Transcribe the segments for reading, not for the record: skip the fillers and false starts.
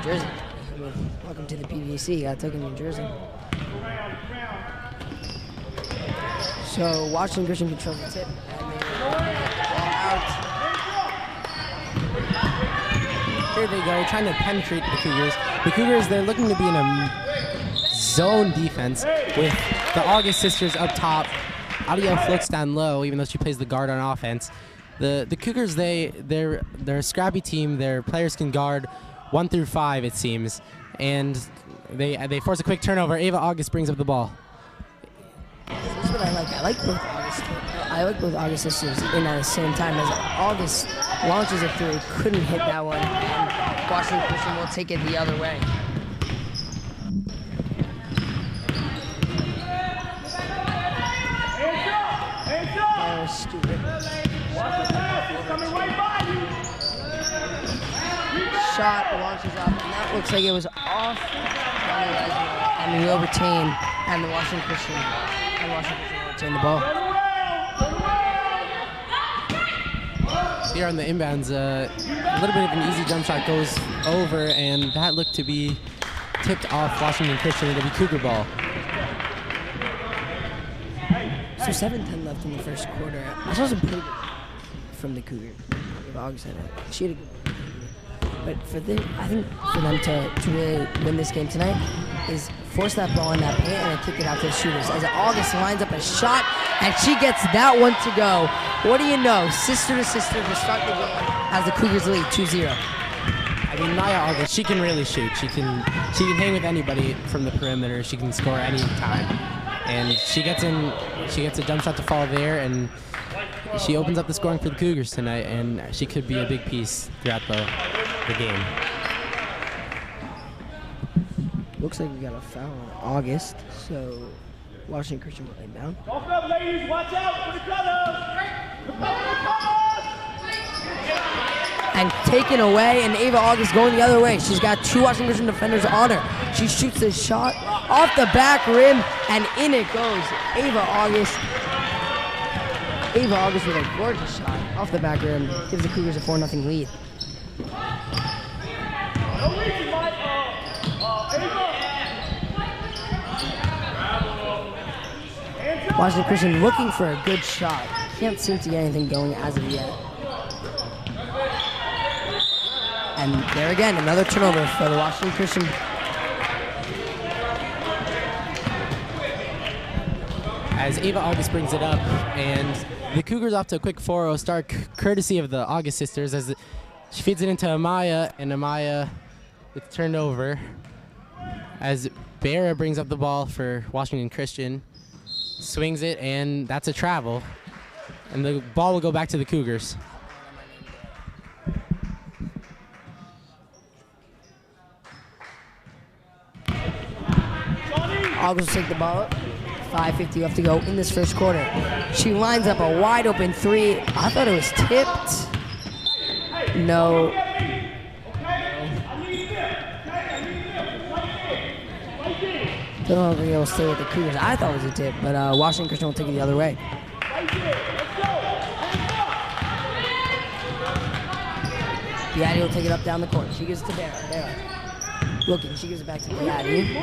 jersey. I mean, welcome to the PVC. Got took in New Jersey. So Washington Christian controls the tip. And out. Here they go, trying to penetrate the Cougars. The Cougars, they're looking to be in a zone defense with the August sisters up top. Adiel floats down low, even though she plays the guard on offense. The Cougars, they're a scrappy team. Their players can guard 1 through 5, it seems, and they force a quick turnover. Ava August brings up the ball. This is what I like. I like both August sisters in at the same time. As August launches a three, couldn't hit that one, and Washington Christian will take it the other way. Oh, stupid. Shot launches up, and that looks like it was off. And we will retain, and the Washington Christian will retain the ball. Here on the inbounds, a little bit of an easy jump shot goes over, and that looked to be tipped off Washington Christian. It'll be Cougar ball. So 7:10 left in the first quarter. I saw some pretty good from the Cougar. August had it. She had a good one. But I think for them to really win this game tonight is force that ball in that paint and then kick it out to the shooters. As August lines up a shot, and she gets that one to go. What do you know? Sister to sister to start the game as the Cougars lead 2-0. I mean, Maya August, she can really shoot. She can hang with anybody from the perimeter. She can score any time. And she gets a jump shot to fall there, and she opens up the scoring for the Cougars tonight, and she could be a big piece throughout the game. Looks like we got a foul on August, so Washington Christian will lay down. Open up, ladies, watch out for the colors! And taken away, and Ava August going the other way. She's got 2 Washington Christian defenders on her. She shoots the shot off the back rim, and in it goes. Ava August with a gorgeous shot off the back rim gives the Cougars a 4-0 lead. Washington Christian looking for a good shot. Can't seem to get anything going as of yet. And there again, another turnover for the Washington Christian. As Ava August brings it up, and the Cougars off to a quick 4-0 start, courtesy of the August sisters, as she feeds it into Amaya, and Amaya it's turned over. As Barra brings up the ball for Washington Christian, swings it, and that's a travel. And the ball will go back to the Cougars. August will take the ball up. 5:50 left to go in this first quarter. She lines up a wide open three. I thought it was tipped. No. Don't know if he'll stay with the Cougars. I thought it was a tip, but Washington Christian will take it the other way. Beatty will take it up down the court. She gives it to Barra. Looking, she gives it back to Beatty.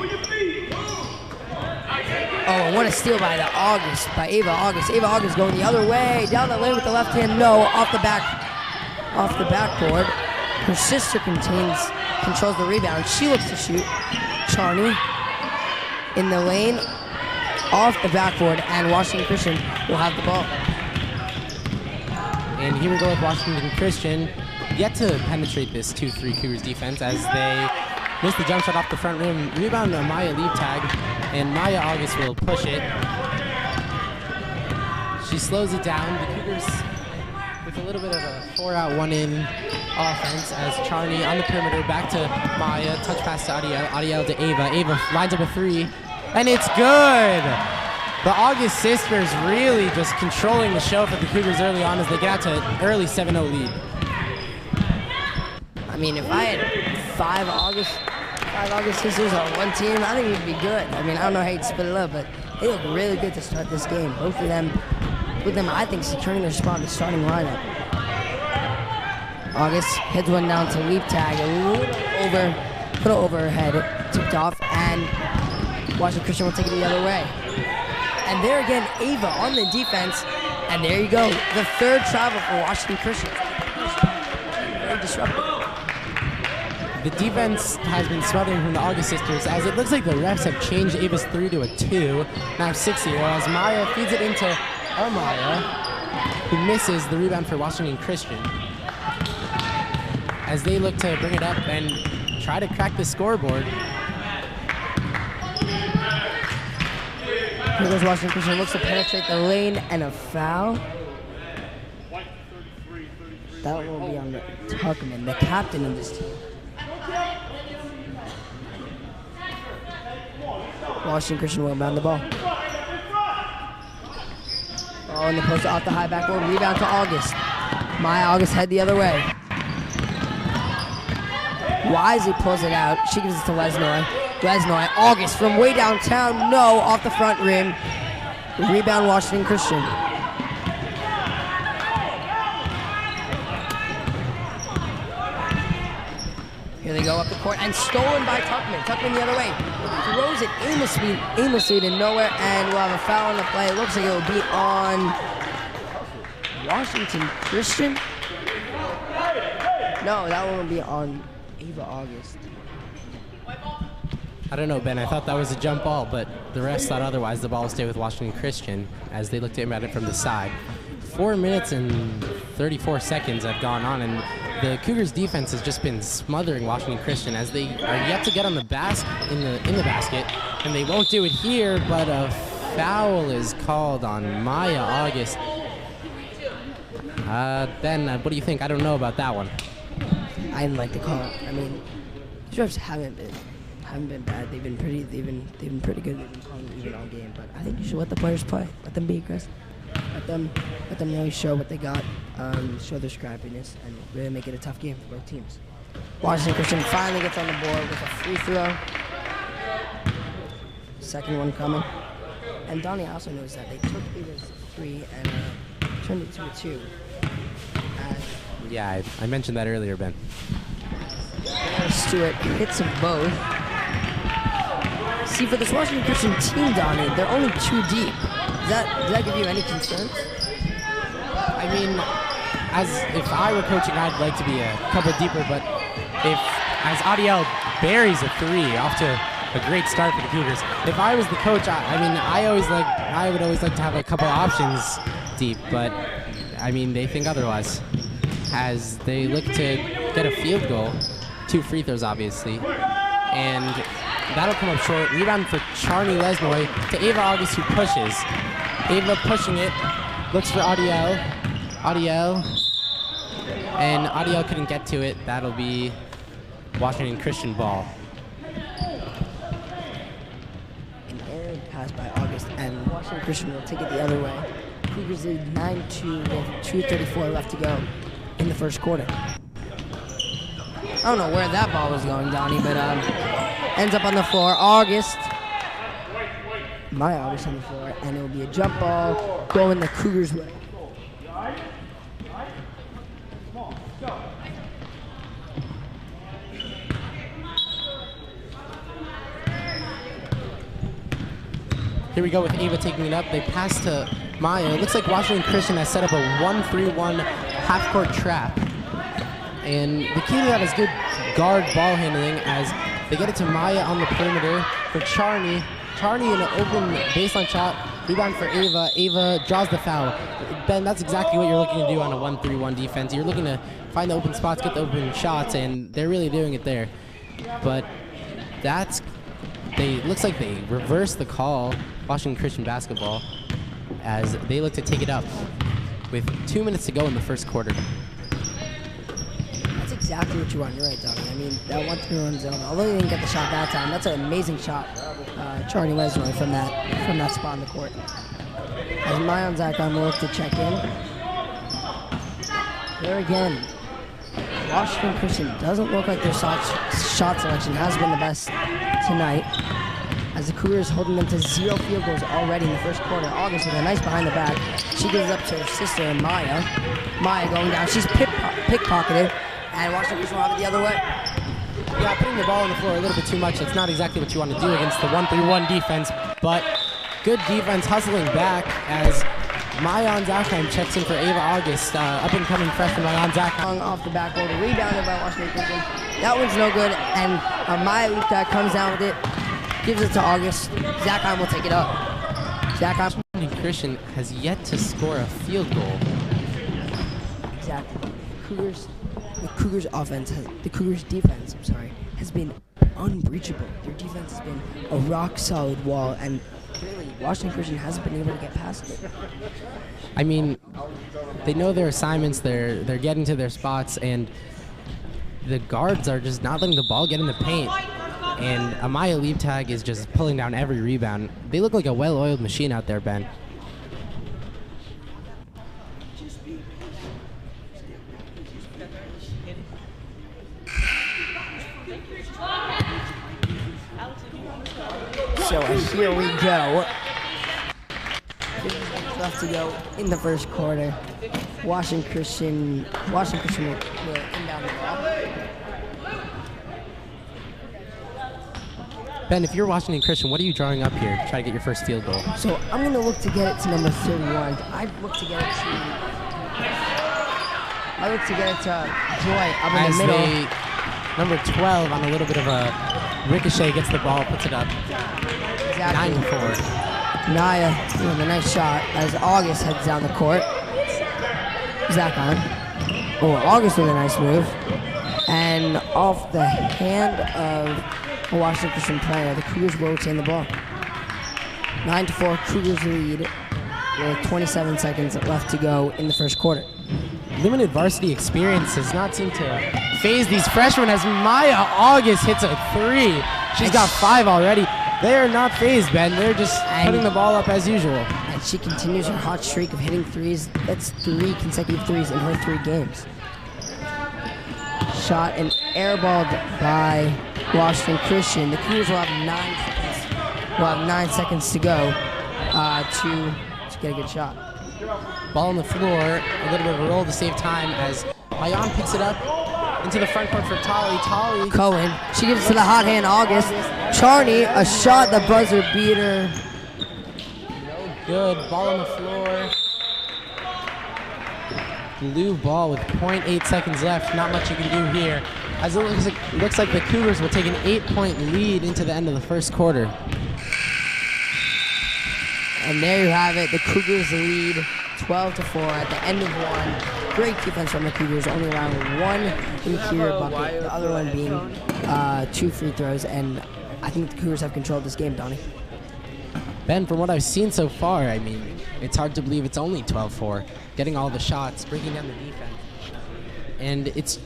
Oh, and what a steal by Ava August. Ava August going the other way, down the lane with the left hand. No, off the backboard. Her sister controls the rebound. She looks to shoot. Charney in the lane, off the backboard, and Washington Christian will have the ball. And here we go with Washington Christian, yet to penetrate this 2-3 Cougars defense as they miss the jump shot off the front rim. Rebound to Maya leave tag, and Maya August will push it. She slows it down. The Cougars with a little bit of a 4-out, 1-in offense as Charney on the perimeter, back to Maya, touch pass to Adiel to Ava. Ava lines up a three, and it's good! The August sisters really just controlling the show for the Cougars early on as they get out to an early 7-0 lead. I mean, if I had five August sisters on one team, I think it'd be good. I mean, I don't know how you'd split it up, but they look really good to start this game. Both of them, I think, securing their spot in the starting lineup. August heads one down to leap tag, a little over Put it over her head, tipped off, and Washington Christian will take it the other way. And there again, Ava on the defense, and there you go. The third travel for Washington Christian. Very disruptive. The defense has been smothering from the August sisters, as it looks like the refs have changed Ava's 3 to a 2. Now 6-0, as Maya feeds it into Amaya, who misses the rebound for Washington Christian. As they look to bring it up and try to crack the scoreboard. Here goes Washington Christian, looks to penetrate the lane, and a foul. That will be on Tuckman, the captain of this team. Washington Christian will inbound the ball. Oh, in the post off the high backboard, rebound to August. Maya August head the other way. Wisely pulls it out. She gives it to Lesnoy. Lesnoy, August from way downtown. No, off the front rim. Rebound Washington Christian. Here they go up the court and stolen by Tuckman. Tuckman the other way. Throws it aimlessly to nowhere, and we'll have a foul on the play. It looks like it will be on Washington Christian. No, that one will be on Ava August. I don't know, Ben. I thought that was a jump ball, but the refs thought otherwise. The ball will stay with Washington Christian as they looked at it from the side. 4 minutes and 34 seconds have gone on, and the Cougars' defense has just been smothering Washington Christian as they are yet to get on the in the basket, and they won't do it here. But a foul is called on Maya August. Ben, what do you think? I don't know about that one. I didn't like the call. I mean, these refs haven't been bad. They've been pretty good. They've been calling it even all game. But I think you should let the players play. Let them be aggressive. Let them really show what they got. Show their scrappiness and really make it a tough game for both teams. Washington Christian finally gets on the board with a free throw. Second one coming. And Donnie also knows that they took Ava's 3 and turned it to a 2. Yeah, I mentioned that earlier, Ben. Stewart hits them both. See, for this Washington Christian team, Donnie, they're only 2 deep. Does that give you any concerns? I mean, if I were coaching, I'd like to be a couple deeper, but as Adiel buries a 3 off to a great start for the Cougars, if I was the coach, I would always like to have a couple options deep, but I mean, they think otherwise. As they look to get a field goal, 2 free throws obviously, and that'll come up short. Rebound for Charney Lesnoy to Ava August, who pushes. Ava pushing it, looks for Adiel, and Adiel couldn't get to it. That'll be Washington Christian ball. An error pass by August, and Washington Christian will take it the other way. Cougars lead 9-2 with 2:34 left to go in the first quarter. I don't know where that ball was going, Donnie, but ends up on the floor. August. My August on the floor, and it will be a jump ball going the Cougars' way. Here we go with Ava taking it up. They pass to Maya. It looks like Washington Christian has set up a 1-3-1 half-court trap. And the key to that is good guard ball handling as they get it to Maya on the perimeter for Charney. Charney in an open baseline shot. Rebound for Ava. Ava draws the foul. Ben, that's exactly what you're looking to do on a 1-3-1 defense. You're looking to find the open spots, get the open shots, and they're really doing it there. But looks like they reversed the call, Washington Christian basketball, as they look to take it up with 2 minutes to go in the first quarter. That's exactly what you want. You're right, Donnie. I mean, that 1-3-1 zone, although he didn't get the shot that time, that's an amazing shot. Charney Lesnoy from that spot in the court. As Mayan Zakon will look to check in. There again, Washington Christian doesn't look like their shot selection has been the best tonight, as the Cougars holding them to 0 field goals already in the first quarter. August with a nice behind the back. She gives it up to her sister, Maya. Maya going down. She's pickpocketed, and Washington Christian will have it the other way. Yeah, putting the ball on the floor a little bit too much. That's not exactly what you want to do against the 1-3-1 defense, but good defense hustling back as Mayan Zakheim checks in for Ava August, up-and-coming freshman Mayan Zakheim. Off the backboard, rebounded by Washington Christian. That one's no good, and Maya Liptak comes down with it, gives it to August. Zakheim will take it up. Zakheim. Christian has yet to score a field goal. Exactly. The Cougars defense, has been unbreachable. Their defense has been a rock solid wall, and clearly Washington Christian hasn't been able to get past it. I mean, they know their assignments, they're getting to their spots, and the guards are just not letting the ball get in the paint. And Amaya Liebtag is just pulling down every rebound. They look like a well-oiled machine out there, Ben. So here we go. 50 seconds left to go in the first quarter. Washington Christian will inbound the ball. Ben, if you're Washington Christian, what are you drawing up here to try to get your first field goal? So I'm going to look to get it to number 31. I look to get it to Joy up in the middle. Number 12 on a little bit of a ricochet gets the ball, puts it up. Exactly. 9-4. Naya with a nice shot as August heads down the court. Zakheim. Oh, August with a nice move. And off the hand of a Washington Christian player, the Cougars will retain the ball. 9-4, Cougars lead with 27 seconds left to go in the first quarter. Limited varsity experience does not seem to phase these freshmen as Maya August hits a 3. She's got 5 already. They are not phased, Ben. They're just putting the ball up as usual. And she continues her hot streak of hitting threes. That's 3 consecutive threes in her 3 games. Shot and airballed by Washington Christian. The Cougars will have 9 seconds to go to get a good shot. Ball on the floor, a little bit of a roll to save time as Mayan picks it up into the front court for Tali. Cohen, she gives it to the hot hand August. Charney, a shot, the buzzer beater. No good, ball on the floor. Blue ball with 0.8 seconds left, not much you can do here. As it looks like the Cougars will take an 8-point lead into the end of the first quarter. And there you have it, the Cougars lead 12-4 at the end of one. Great defense from the Cougars, only allowing 1 interior bucket, the other one being 2 free throws, and I think the Cougars have controlled this game, Donnie. Ben, from what I've seen so far, I mean, it's hard to believe it's only 12-4. Getting all the shots, breaking down the defense. And it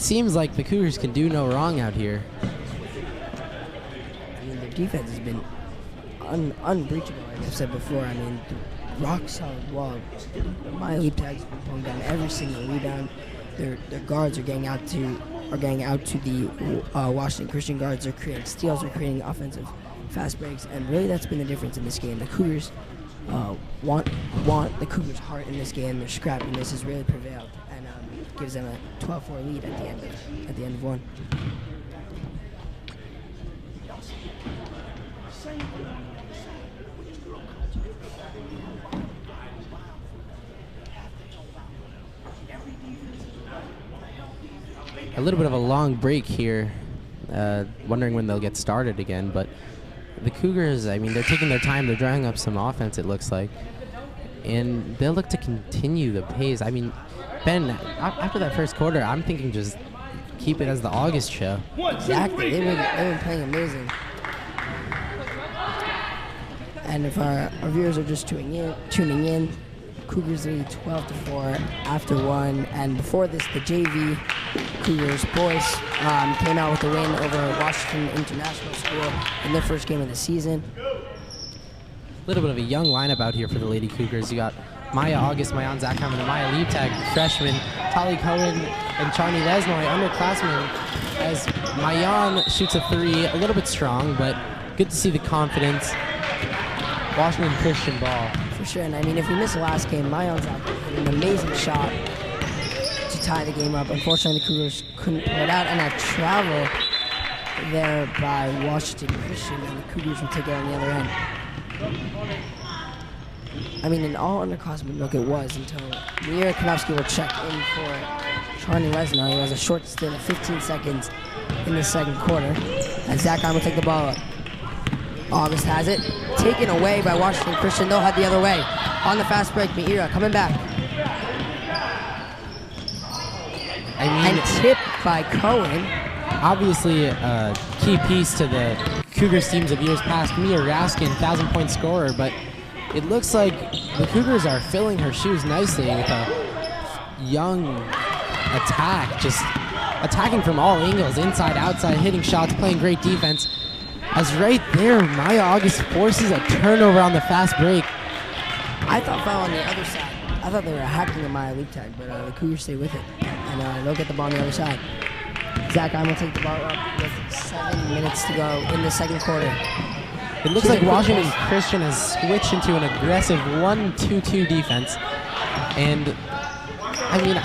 seems like the Cougars can do no wrong out here. I mean, their defense has been unbreachable, like I've said before. I mean, rock solid wall. My lead tags have been pulling down every single rebound. Their guards are getting out to the Washington Christian guards. They're creating steals, they're creating offensive fast breaks, and really that's been the difference in this game. The Cougars want the Cougars' heart in this game. Their scrappiness has really prevailed, and gives them a 12-4 lead at the end of one. A little bit of a long break here, wondering when they'll get started again, but the Cougars, I mean, they're taking their time. They're drawing up some offense, it looks like, and they'll look to continue the pace. I mean, Ben, after that first quarter, I'm thinking just keep it as the August show. Exactly. They've been playing amazing. And if our viewers are just tuning in, Cougars lead 12-4 after one. And before this, the JV Cougars boys came out with a win over Washington International School in their first game of the season. A little bit of a young lineup out here for the Lady Cougars. You got Maya August, Mayan Zakheim, and Amaya Liebtag, freshman, Tali Cohen, and Charney Lesnoy, underclassmen, as Mayan shoots a 3, a little bit strong, but good to see the confidence. Washington Christian ball. For sure, and I mean, if we missed the last game, Mayan Zakheim had an amazing shot to tie the game up. Unfortunately, the Cougars couldn't pull it out, and a travel there by Washington Christian, and the Cougars would take it on the other end. I mean, an all underclassmen look it was until Mira Konofsky will check in for Charlie Lesnar. He has a short stint of 15 seconds in the second quarter. And Zach will take the ball up. August has it. Taken away by Washington Christian. They'll head the other way. On the fast break, Meira coming back. And tipped by Cohen. Obviously, a key piece to the Cougars teams of years past. Mia Raskin, 1,000-point scorer, but it looks like the Cougars are filling her shoes nicely with a young attack, just attacking from all angles, inside, outside, hitting shots, playing great defense. As right there, Maya August forces a turnover on the fast break. I thought foul on the other side. I thought they were hacking the Maya leap tag, but the Cougars stay with it. And they'll get the ball on the other side. Zach will take the ball up with 7 minutes to go in the second quarter. It looks like Washington Christian has switched into an aggressive 1-2-2 defense. And, I mean,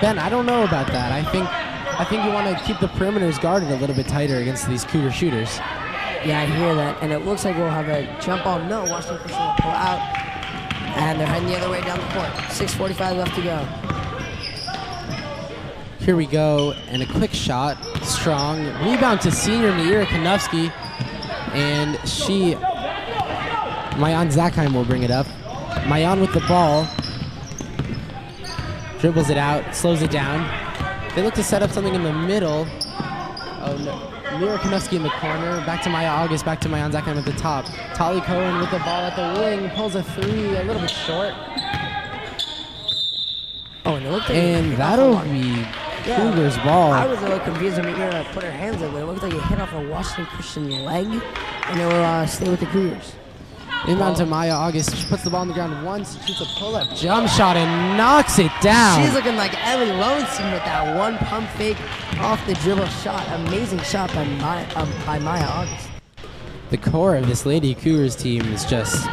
Ben, I don't know about that. I think you want to keep the perimeters guarded a little bit tighter against these Cougar shooters. Yeah, I hear that. And it looks like we'll have a jump ball. No, Washington Christian will pull out. And they're heading the other way down the court. 6:45 left to go. Here we go, and a quick shot, strong. Rebound to senior Meira Konofsky, and Mayan Zakheim will bring it up. Mayan with the ball, dribbles it out, slows it down. They look to set up something in the middle. Oh no, Meira Konofsky in the corner, back to Maya August, back to Mayan Zakheim at the top. Tali Cohen with the ball at the wing, pulls a three, a little bit short. Oh, and that'll be Cougars ball. I was a little confused when Meira put her hands up, but it looked like it hit off a Washington Christian leg, and it will stay with the Cougars. Inbound to Maya August. She puts the ball on the ground once, shoots a pull-up jump shot, and knocks it down. She's looking like Ellie Lowenstein with that one pump fake off the dribble shot. Amazing shot by Maya August. The core of this Lady Cougars team is just,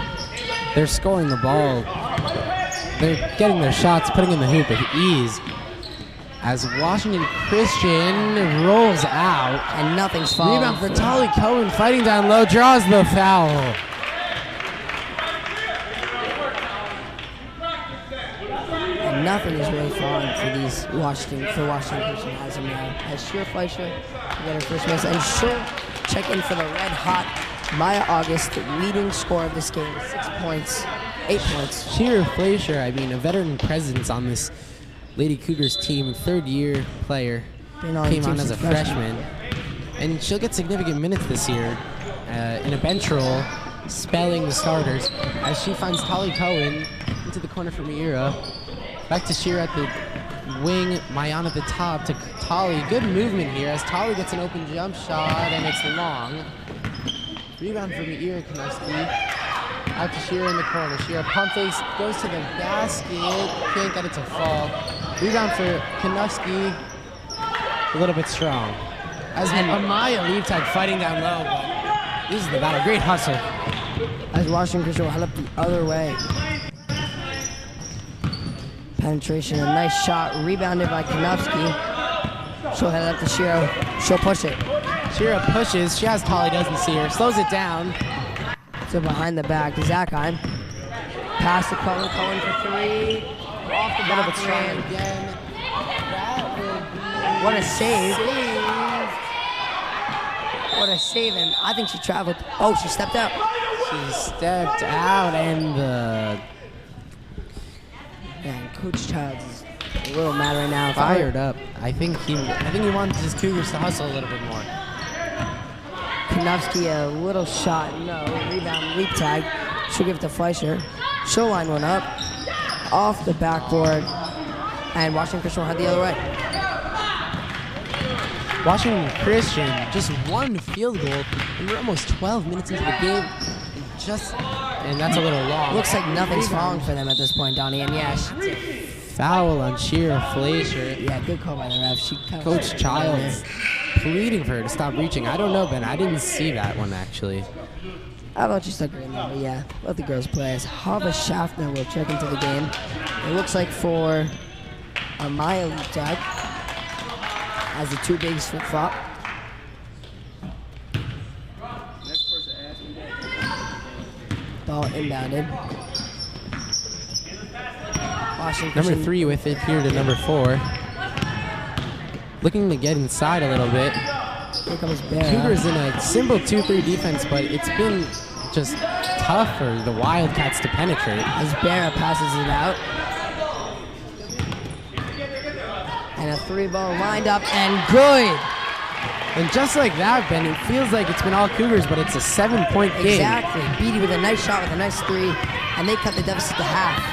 they're scoring the ball. They're getting their shots, putting in the hoop with ease. As Washington Christian rolls out. And nothing's falling. Rebound for Tali Cohen, fighting down low, draws the foul. And nothing is really falling for these Washington Christian as of now. As Shira Fleischer got her first miss, and she'll check in for the red hot Maya August, the leading scorer of this game, 6 points, 8 points. Shira Fleischer, I mean, a veteran presence on this Lady Cougars team, third-year player, came on as a freshman. And she'll get significant minutes this year in a bench role, spelling the starters, as she finds Tali Cohen into the corner for Meira. Back to Shira at the wing, Mayan at the top to Tali. Good movement here as Tali gets an open jump shot, and it's long. Rebound for Meira Konofsky. Out to Shira in the corner. Shira pump fakes, goes to the basket, can't get it to fall. Rebound for Konofsky, a little bit strong. As Amaya leave tag fighting down low, but this is the battle. Great hustle. As Washington Christian will head up the other way. Penetration, a nice shot, rebounded by Konofsky. She'll head up to Shira. She'll push it. Shira pushes. She has Tali, doesn't see her. Slows it down. So behind the back, Zakheim. Pass to Cohen. Cohen for three. Off the back strand again. That will be what a save. What a save. And I think she traveled. Oh, she stepped out. She stepped out, and Man, Coach Childs is a little mad right now. Fired up. I think he wants his Cougars to hustle a little bit more. Konofsky, a little shot, no. Rebound, leap tag. She'll give it to Fleischer. She'll line one up. Off the backboard. And Washington Christian will head the other way. Washington Christian, just one field goal, and we're almost 12 minutes into the game. And that's a little long. Looks like nothing's falling for them at this point, Donnie. And yeah, foul on Shira Fleischer. Yeah, good call by the ref. She Coach Childs pleading for her to stop reaching. I don't know, Ben. I didn't see that one, actually. I thought she stuck her in there, but yeah, let the girls play. As Hava Schaffner will check into the game. It looks like for Maya leap tag as the two bigs flip-flop. Ball inbounded. Washington. Number 3 with it here to number 4. Looking to get inside a little bit. Here comes Bear. Cougars in a simple 2-3 defense, but it's been just tough for the Wildcats to penetrate. As Bear passes it out. And a 3-ball lined up and good. And just like that, Ben, it feels like it's been all Cougars, but it's a 7-point game. Exactly. Beatty with a nice shot with a nice 3, and they cut the deficit to half.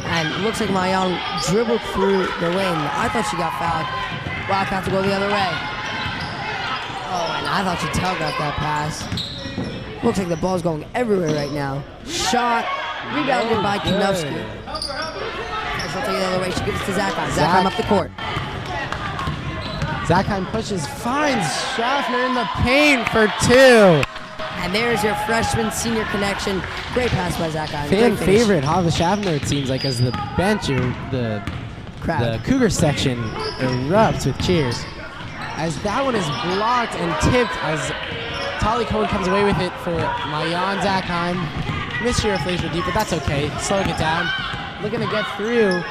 And it looks like Mayan dribbled through the lane. I thought she got fouled. Wildcats will go the other way. Oh, and I thought she telegraphed that pass. Looks like the ball's going everywhere right now. Shot, rebounded by Kanowski. She'll take it the other way. She gives it to Zakheim. Zakheim up the court. Zakheim pushes, finds Schaffner in the paint for 2. And there's your freshman senior connection. Great pass by Zakheim. Fan favorite, Hava Schaffner, it seems like, as the bench, the Cougar section erupts with cheers. As that one is blocked and tipped as Tali Cohen comes away with it for Mayan Zakheim. Missed your laser deep, but that's okay. Slowing it down. Looking to get through.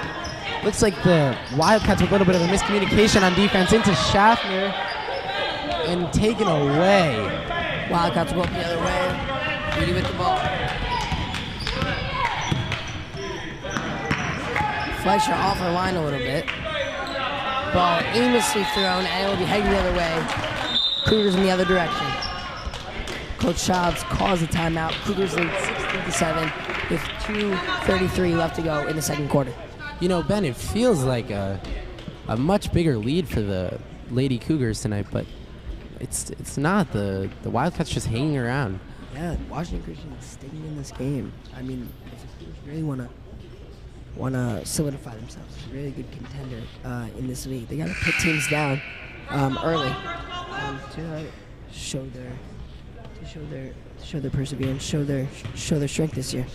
Looks like the Wildcats with a little bit of a miscommunication on defense into Schaffner and taken away. Wildcats go up the other way. Beatty with the ball. Fleischer off her line a little bit. Ball aimlessly thrown, and it will be heading the other way. Cougars in the other direction. Coach Childs calls a timeout. Cougars lead 16-7 with 2:33 left to go in the second quarter. You know, Ben, it feels like a much bigger lead for the Lady Cougars tonight, but it's not. The Wildcats just hanging around. Yeah, Washington Christian is staying in this game. I mean, if the Cougars really wanna solidify themselves as a really good contender in this league, they gotta put teams down early to show their perseverance, show their strength this year.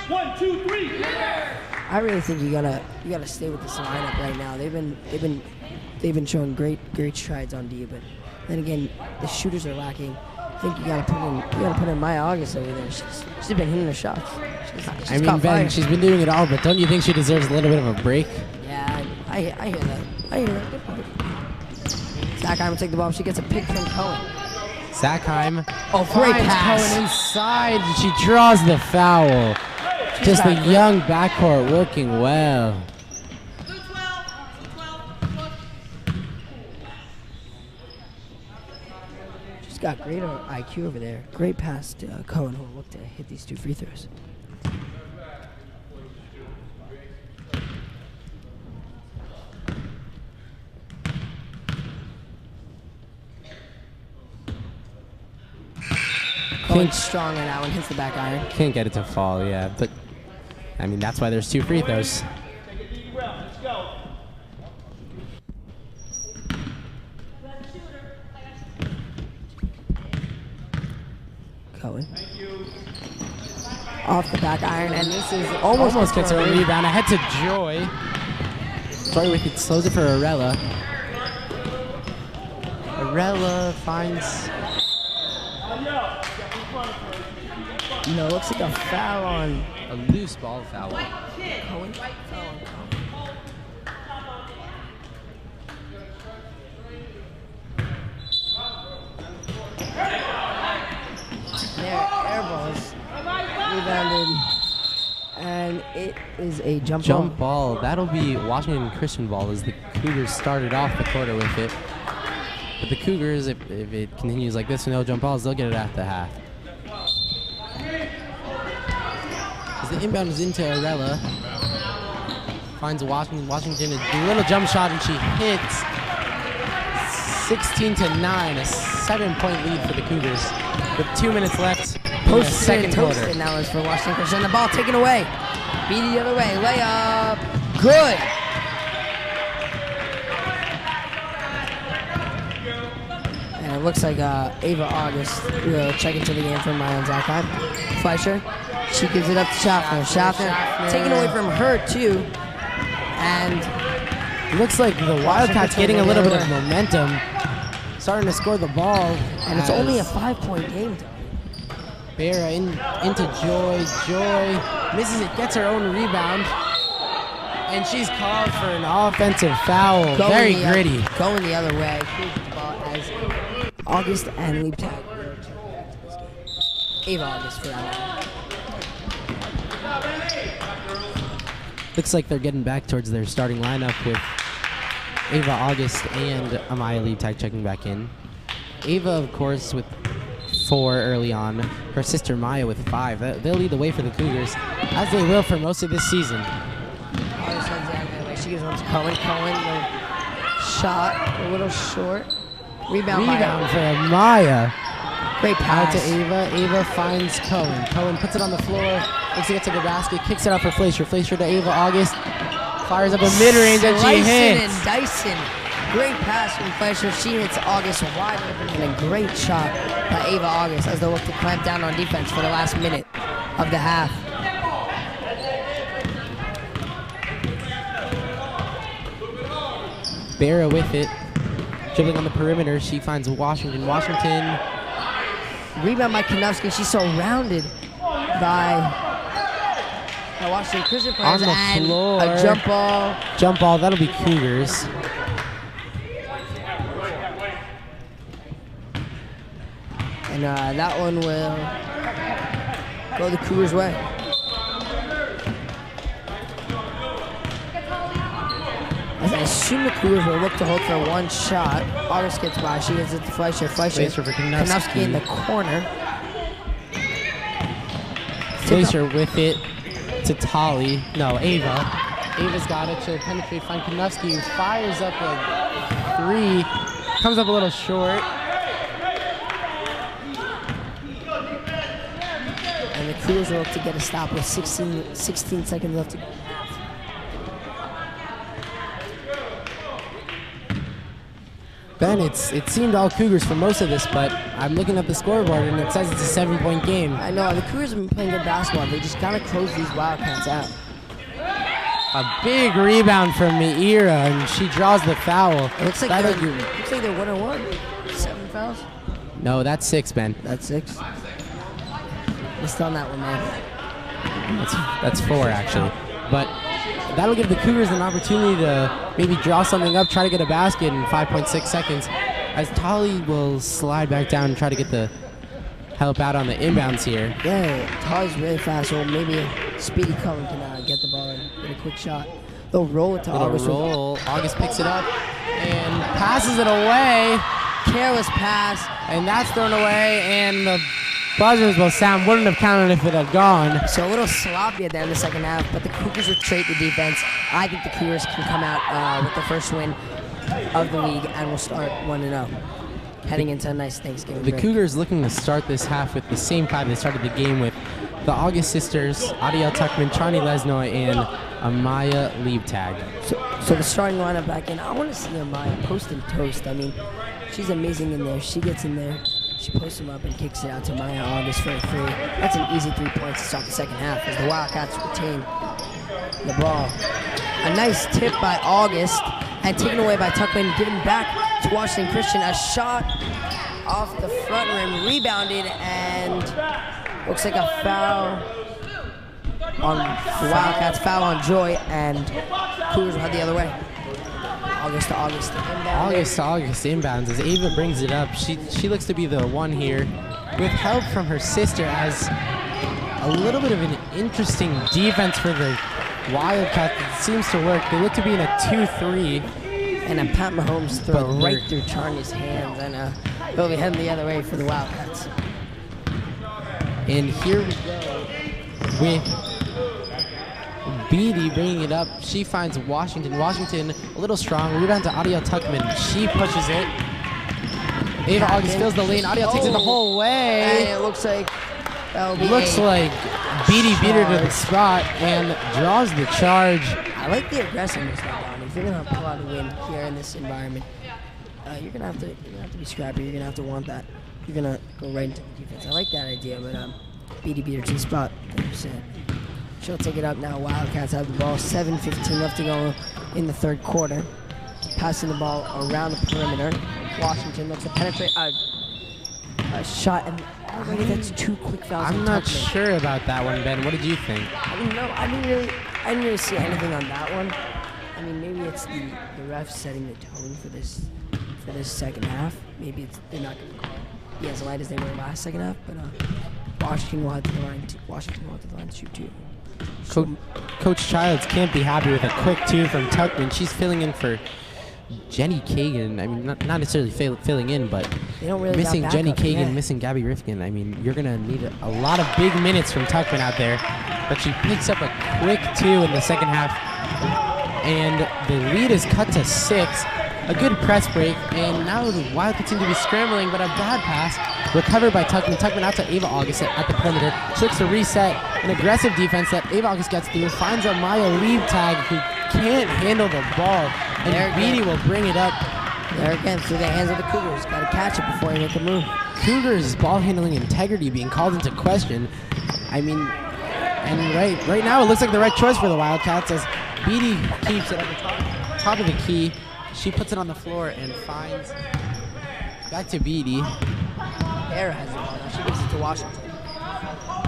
1, 2, 3. I really think you gotta stay with this lineup right now. They've been showing great strides on D, but then again, the shooters are lacking. I think you gotta put in Maya August over there. She's been hitting the shots. She's Ben, fire. she's been doing it all, but don't you think she deserves a little bit of a break? Yeah, I hear that. Good point. Zakheim will take the ball. She gets a pick from Cohen. Zakheim. Oh, great finds pass. Cohen inside. She draws the foul. Just the young backcourt working well. She's got great IQ over there. Great pass to Cohen, who will look to hit these 2 free throws. Cohen strong on that one, hits the back iron. Can't get it to fall, yeah. But, I mean, that's why there's 2 free throws. Take a deep breath. Let's go. Cohen. Off the back iron, and this is Almost gets a rebound. Ahead to Joy. Joy with it, slows it for Arella. Arella finds... No, looks like a foul on a loose ball foul. Cohen. Foul on Cohen. There, air balls. Rebounded. And it is a jump ball. That'll be Washington Christian ball as the Cougars started off the quarter with it. But the Cougars, if it continues like this with no jump balls, they'll get it at the half. As the inbound is into Arella. Finds Washington a little jump shot, and she hits 16-9, a 7-point lead for the Cougars with 2 minutes left in the second quarter. And that was for Washington Christian. The ball taken away. Beat the other way. Layup. Good. And it looks like Ava August will check into the game for Mayan Zakheim. Fleischer. She gives it up to Schaffner. Schaffner taken away from her, too. And looks like the Wildcats getting a little bit of momentum. Starting to score the ball. And it's only a 5-point game. Bera into Joy. Joy misses it, gets her own rebound. And she's called for an offensive foul. Very gritty. Going the other way. As August and Leap Tag. Ava August for that one. Looks like they're getting back towards their starting lineup with Ava August and Amaya Leap Tag checking back in. Ava, of course, with 4 early on. Her sister Maya with 5. They'll lead the way for the Cougars, as they will for most of this season. She gives one to Cohen. Cohen, shot a little short. Rebound for Amaya. Great pass. Out to Ava. Ava finds Cohen. Cohen puts it on the floor. Looks to get to the basket. Kicks it out for Fleischer. Fleischer to Ava August. Fires up a mid-range and she hits. And Dyson. Great pass from Fleischer. She hits August wide open and a great shot by Ava August as they look to clamp down on defense for the last minute of the half. Bera with it. Dribbling on the perimeter. She finds Washington. Washington. Rebound by Kanowski. She's surrounded by Washington Christian players. On the floor. A jump ball. Jump ball. That'll be Cougars. And that one will go the Cougars' way. As I assume the Cougars will look to hold for one shot. August gets by. She gets it to Fleischer. Fleischer for Kanowski. Kanowski in the corner. Fleischer with it to Tolly. No, Ava. Ava's got it. She'll penetrate. Find Kanowski, who fires up a 3. Comes up a little short. And the Cougars will look to get a stop with 16 seconds left to go. Ben, it seemed all Cougars for most of this, but I'm looking at the scoreboard and it says it's a 7-point game. I know, the Cougars have been playing good basketball. They just gotta close these Wildcats out. A big rebound from Meira, and she draws the foul. It looks like they're 1-1. 7 fouls? No, that's 6, Ben. That's 6. Missed on that one, man. That's 4, actually. But that'll give the Cougars an opportunity to maybe draw something up, try to get a basket in 5.6 seconds, as Tolly will slide back down and try to get the help out on the inbounds here. Yeah, Tolly's really fast, so maybe Speedy Cullen can get the ball and get a quick shot. They'll roll it to August. August picks it up and passes it away. Careless pass. And that's thrown away, and the buzzers will sound. Wouldn't have counted if it had gone. So a little sloppy at the end of the second half, but the Cougars retreat the defense. I think the Cougars can come out with the first win of the league, and we'll start 1-0. Heading into a nice Thanksgiving break. Cougars looking to start this half with the same 5 they started the game with. The August sisters, Adiel Tuckman, Charnie Lesnoy, and Amaya Leap Tag. So the starting lineup back in. I want to see Amaya post and toast. I mean, she's amazing in there. She gets in there. She posts him up and kicks it out to Maya August for a 3. That's an easy 3 points to start the second half as the Wildcats retain the ball. A nice tip by August and taken away by Tuckman, given back to Washington Christian. A shot off the front rim, rebounded, and looks like a foul on the Wildcats. Foul on Joy, and Cougars will head the other way. August to August inbounds as Ava brings it up. She looks to be the one here with help from her sister, as a little bit of an interesting defense for the Wildcats. It seems to work. They look to be in a 2-3. And a Pat Mahomes throw right through Charney's hands, and they'll be heading the other way for the Wildcats. And here we go with Beatty bringing it up. She finds Washington. Washington a little strong. Rebound to Adiel Tuckman. She pushes it. Ava August fills the lane. Adiel takes it the whole way. And it looks like that'll be like Beatty beat her to the spot and draws the charge. I like the aggressiveness now, Don. If you're gonna pull out a win here in this environment, you're gonna have to be scrappy. You're gonna have to want that. You're gonna go right into the defense. I like that idea, but Beatty beat her to the spot. 100%. She'll take it up now. Wildcats have the ball. 7:15 left to go in the third quarter. Passing the ball around the perimeter. Washington looks to penetrate a shot, and already that's 2 quick fouls. I'm not sure about that one, Ben. What did you think? I mean, no, I didn't really see anything on that one. I mean, maybe it's the refs setting the tone for this second half. Maybe they're not going to call it be as light as they were last second half, but Washington will have to the line to shoot too. Coach Childs can't be happy with a quick 2 from Tuckman. She's filling in for Jenny Kagan. I mean, not necessarily filling in, but they don't really missing Jenny Kagan, yeah. missing Gabby Rifkin. I mean, you're going to need a lot of big minutes from Tuckman out there. But she picks up a quick 2 in the second half, and the lead is cut to 6. A good press break, and now the Wildcats seem to be scrambling, but a bad pass recovered by Tuckman. Tuckman out to Ava August at the perimeter. She looks to reset an aggressive defense that Ava August gets through, finds a Maya Liebtag who can't handle the ball, and Beatty will bring it up. There again, through the hands of the Cougars. Got to catch it before you make a move. Cougars' ball handling integrity being called into question. I mean, and right now it looks like the right choice for the Wildcats as Beatty keeps it at the top of the key. She puts it on the floor and finds back to Beatty. Era has the ball now. She gives it to Washington.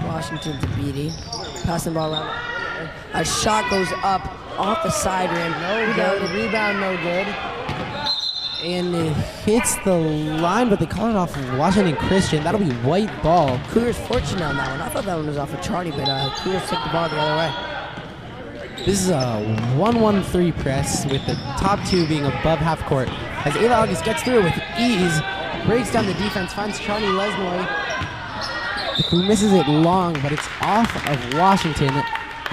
Washington to Beatty. Passing the ball around. A shot goes up off the side rim. No good. Rebound, no good. And it hits the line, but they call it off of Washington Christian. That'll be white ball. Cougars fortunate on that one. I thought that one was off of Charlie, but Cougars took the ball the other way. This is a 1-1-3 press with the top 2 being above half court. As Ava August gets through with ease, breaks down the defense, finds Charlie Lesnoy, who misses it long, but it's off of Washington.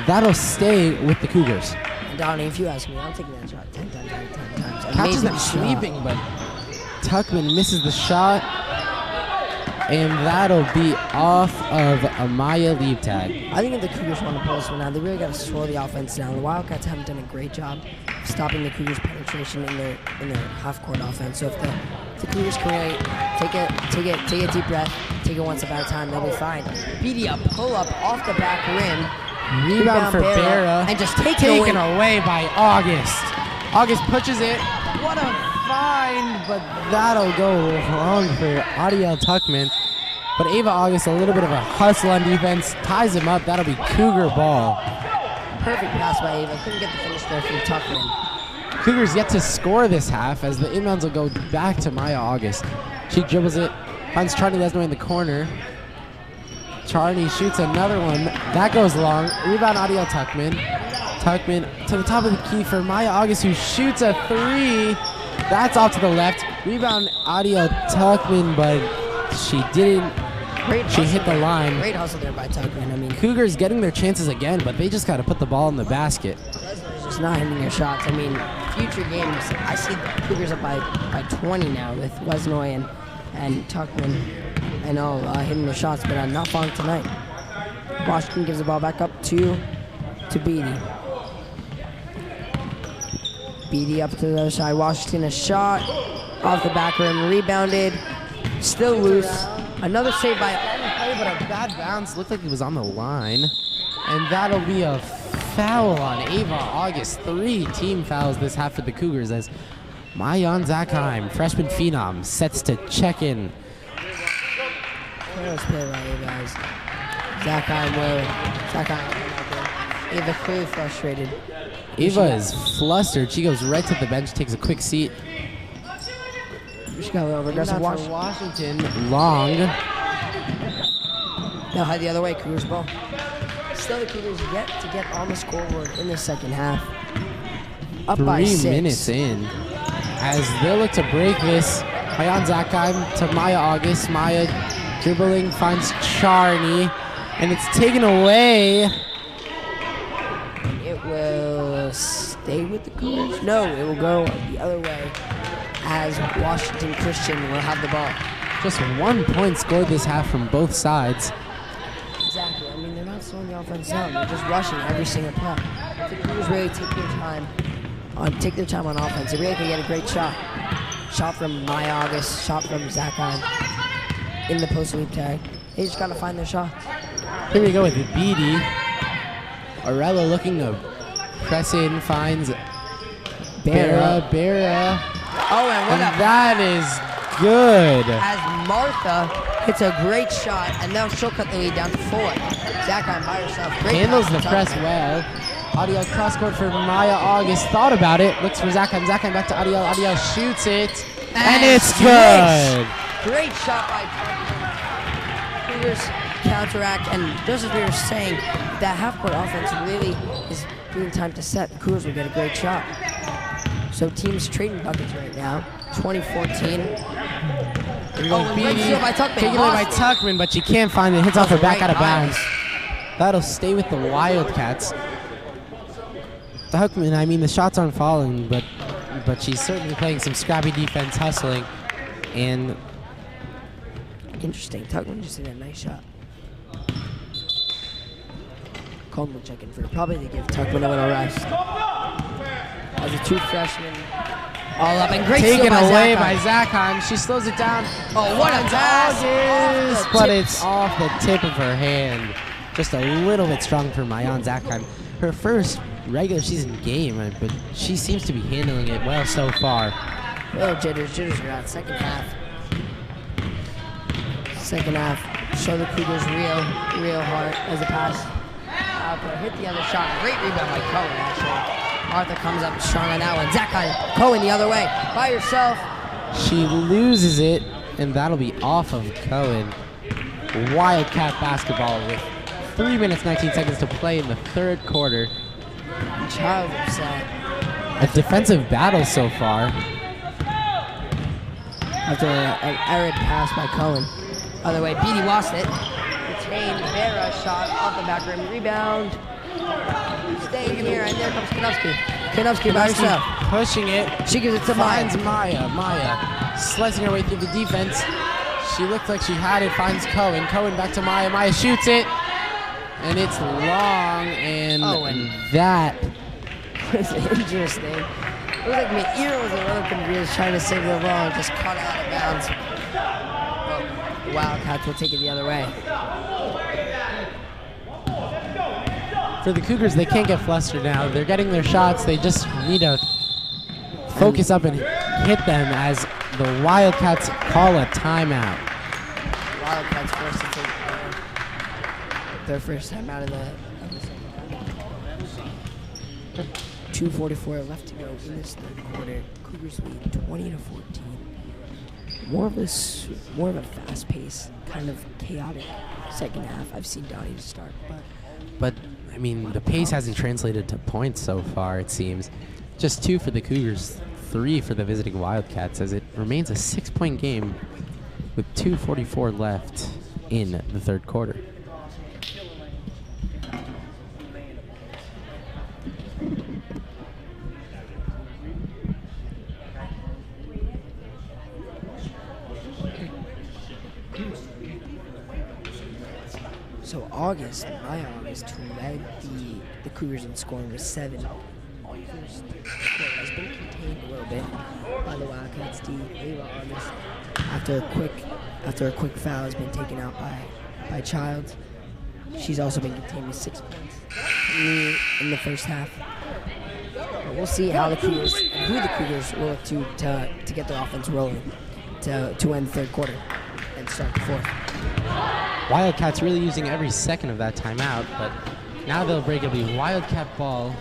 That'll stay with the Cougars. Donnie, if you ask me, I'm taking that shot 10 times. Catches them sleeping, but Tuckman misses the shot, and that'll be off of Amaya Liebtag. I think if the Cougars want to pull this one out, they really got to slow the offense down. The Wildcats haven't done a great job stopping the Cougars' penetration in their half-court offense. So if the Cougars can really take a deep breath, take it one step at a time, they'll be fine. Beatty a pull-up off the back rim. Rebound for Barra. And just taken away by August. August pushes it. What a find, but that'll go wrong for Adiel Tuckman. But Ava August, a little bit of a hustle on defense, ties him up. That'll be Cougar ball. Perfect pass by Ava. Couldn't get the finish there from Tuckman. Cougars yet to score this half as the inbounds will go back to Maya August. She dribbles it, finds Charlie Lesnoy in the corner. Charlie shoots another one. That goes long. Rebound Adiel Tuckman. Tuckman to the top of the key for Maya August, who shoots a 3. That's off to the left. Rebound Adiel Tuckman, but she didn't. She hit the line. Great hustle there by Tuckman. I mean, Cougars getting their chances again, but they just got to put the ball in the basket. Just not hitting their shots. I mean, future games, I see the Cougars up by 20 now with Lesnoy and Tuckman. I know hitting their shots, but not falling tonight. Washington gives the ball back up to Beatty. Beatty up to the other side. Washington a shot off the back rim, rebounded, still loose. Another save by play, but a bad bounce. Looked like it was on the line, and that'll be a foul on Ava August. 3 team fouls this half for the Cougars as Mayan Zakheim, freshman phenom, sets to check in. Let's play by you guys. Zakheim. Ava clearly frustrated. Ava is flustered. She goes right to the bench, takes a quick seat. She got a little aggressive. Washington. Long. They'll head the other way. Cougars ball. Still, the Cougars yet to get on the scoreboard in the second half. Up by 6. 3 minutes in. As they look to break this, Mayan Zakheim to Maya August. Maya dribbling, finds Charney, and it's taken away. It will stay with the Cougars? No, it will go the other way as Washington Christian will have the ball. Just 1 point scored this half from both sides. Exactly. I mean, they're not slowing the offense down. They're just rushing every single play. If the Cougars really take their time on offense, they really can get a great shot. Shot from Maya August, shot from Zakheim in the post sweep tag. They just got to find their shots. Here we go with Beatty. Arella looking to press in, finds Barra. Oh, and what a that is good. as Martha hits a great shot, and now she'll cut the lead down to 4. Zakheim by herself. Great Handles pass the to press Tuckman. well. Adiel cross court for Maya August. Thought about it. Looks for Zakheim. Zakheim back to Adiel. Adiel shoots it. And it's good. Great shot by Tuckman. Cougars counteract, and just as we were saying, that half-court offense really is being time to set. The Cougars will get a great shot. So teams trading buckets right now. 2014. Here we go. Oh, Beatty great steal by Tuckman. taken away by Lost it. Tuckman, but she can't find it. Hits off her back Right out of bounds. eyes. That'll stay with the Wildcats. Tuckman, I mean, the shots aren't falling, but she's certainly playing some scrappy defense, hustling, and Interesting. Tuckman just hit a nice shot. Coleman will check in for probably to give Tuckman a little rest. As the 2 freshmen all up, and great taken steal by away Zakheim. by Zakheim. She slows it down. Oh, what a Finds pass! August, Off the but tip. it's off the tip of her hand. Just a little bit strong for Mayan Zakheim. Her first regular season game, but she seems to be handling it well so far. Little jitters are out. Second half. Show the Cougars real hard as a pass. Out there, hit the other shot. Great rebound by Cohen, actually. Martha comes up strong on that one. Zakheim, Cohen the other way, by herself. She loses it, and that'll be off of Cohen. Wildcat basketball with 3 minutes, 19 seconds to play in the third quarter. Child upset. A defensive battle so far. After an errant pass by Cohen. Other way, Beatty lost it. Retained, Vera shot off the back rim, rebound. Staying here, and there comes Kanofsky. Kanofsky by herself. Pushing it. She gives it to Maya. Finds Maya slicing her way through the defense. She looked like she had it. Finds Cohen. Cohen back to Maya. Maya shoots it, and it's long. And that was interesting. It was like my ear was a little confused trying to save the ball and just caught it out of bounds. Well, the Wildcats will take it the other way. for the Cougars, they can't get flustered now. They're getting their shots. They just need to focus up and hit them as the Wildcats call a timeout. Wildcats forced to take their first time out of the second. 2:44 left to go in this third quarter. Cougars lead 20-14. More of a fast-paced, kind of chaotic second half. I've seen Donnie start, but I mean, the pace hasn't translated to points so far. It seems just 2 for the Cougars, 3 for the visiting Wildcats, as it remains a 6-point game with 2:44 left in the third quarter. So my August, who led the Cougars in scoring with 7. First quarter has been contained a little bit by the Wildcats. Ava August, after a quick foul, has been taken out by Childs. She's also been contained with 6 points in the first half. But we'll see how the Cougars and who the Cougars will look to get their offense rolling to end the third quarter and start the fourth. Wildcats really using every second of that timeout, but now they'll break. It'll be Wildcat ball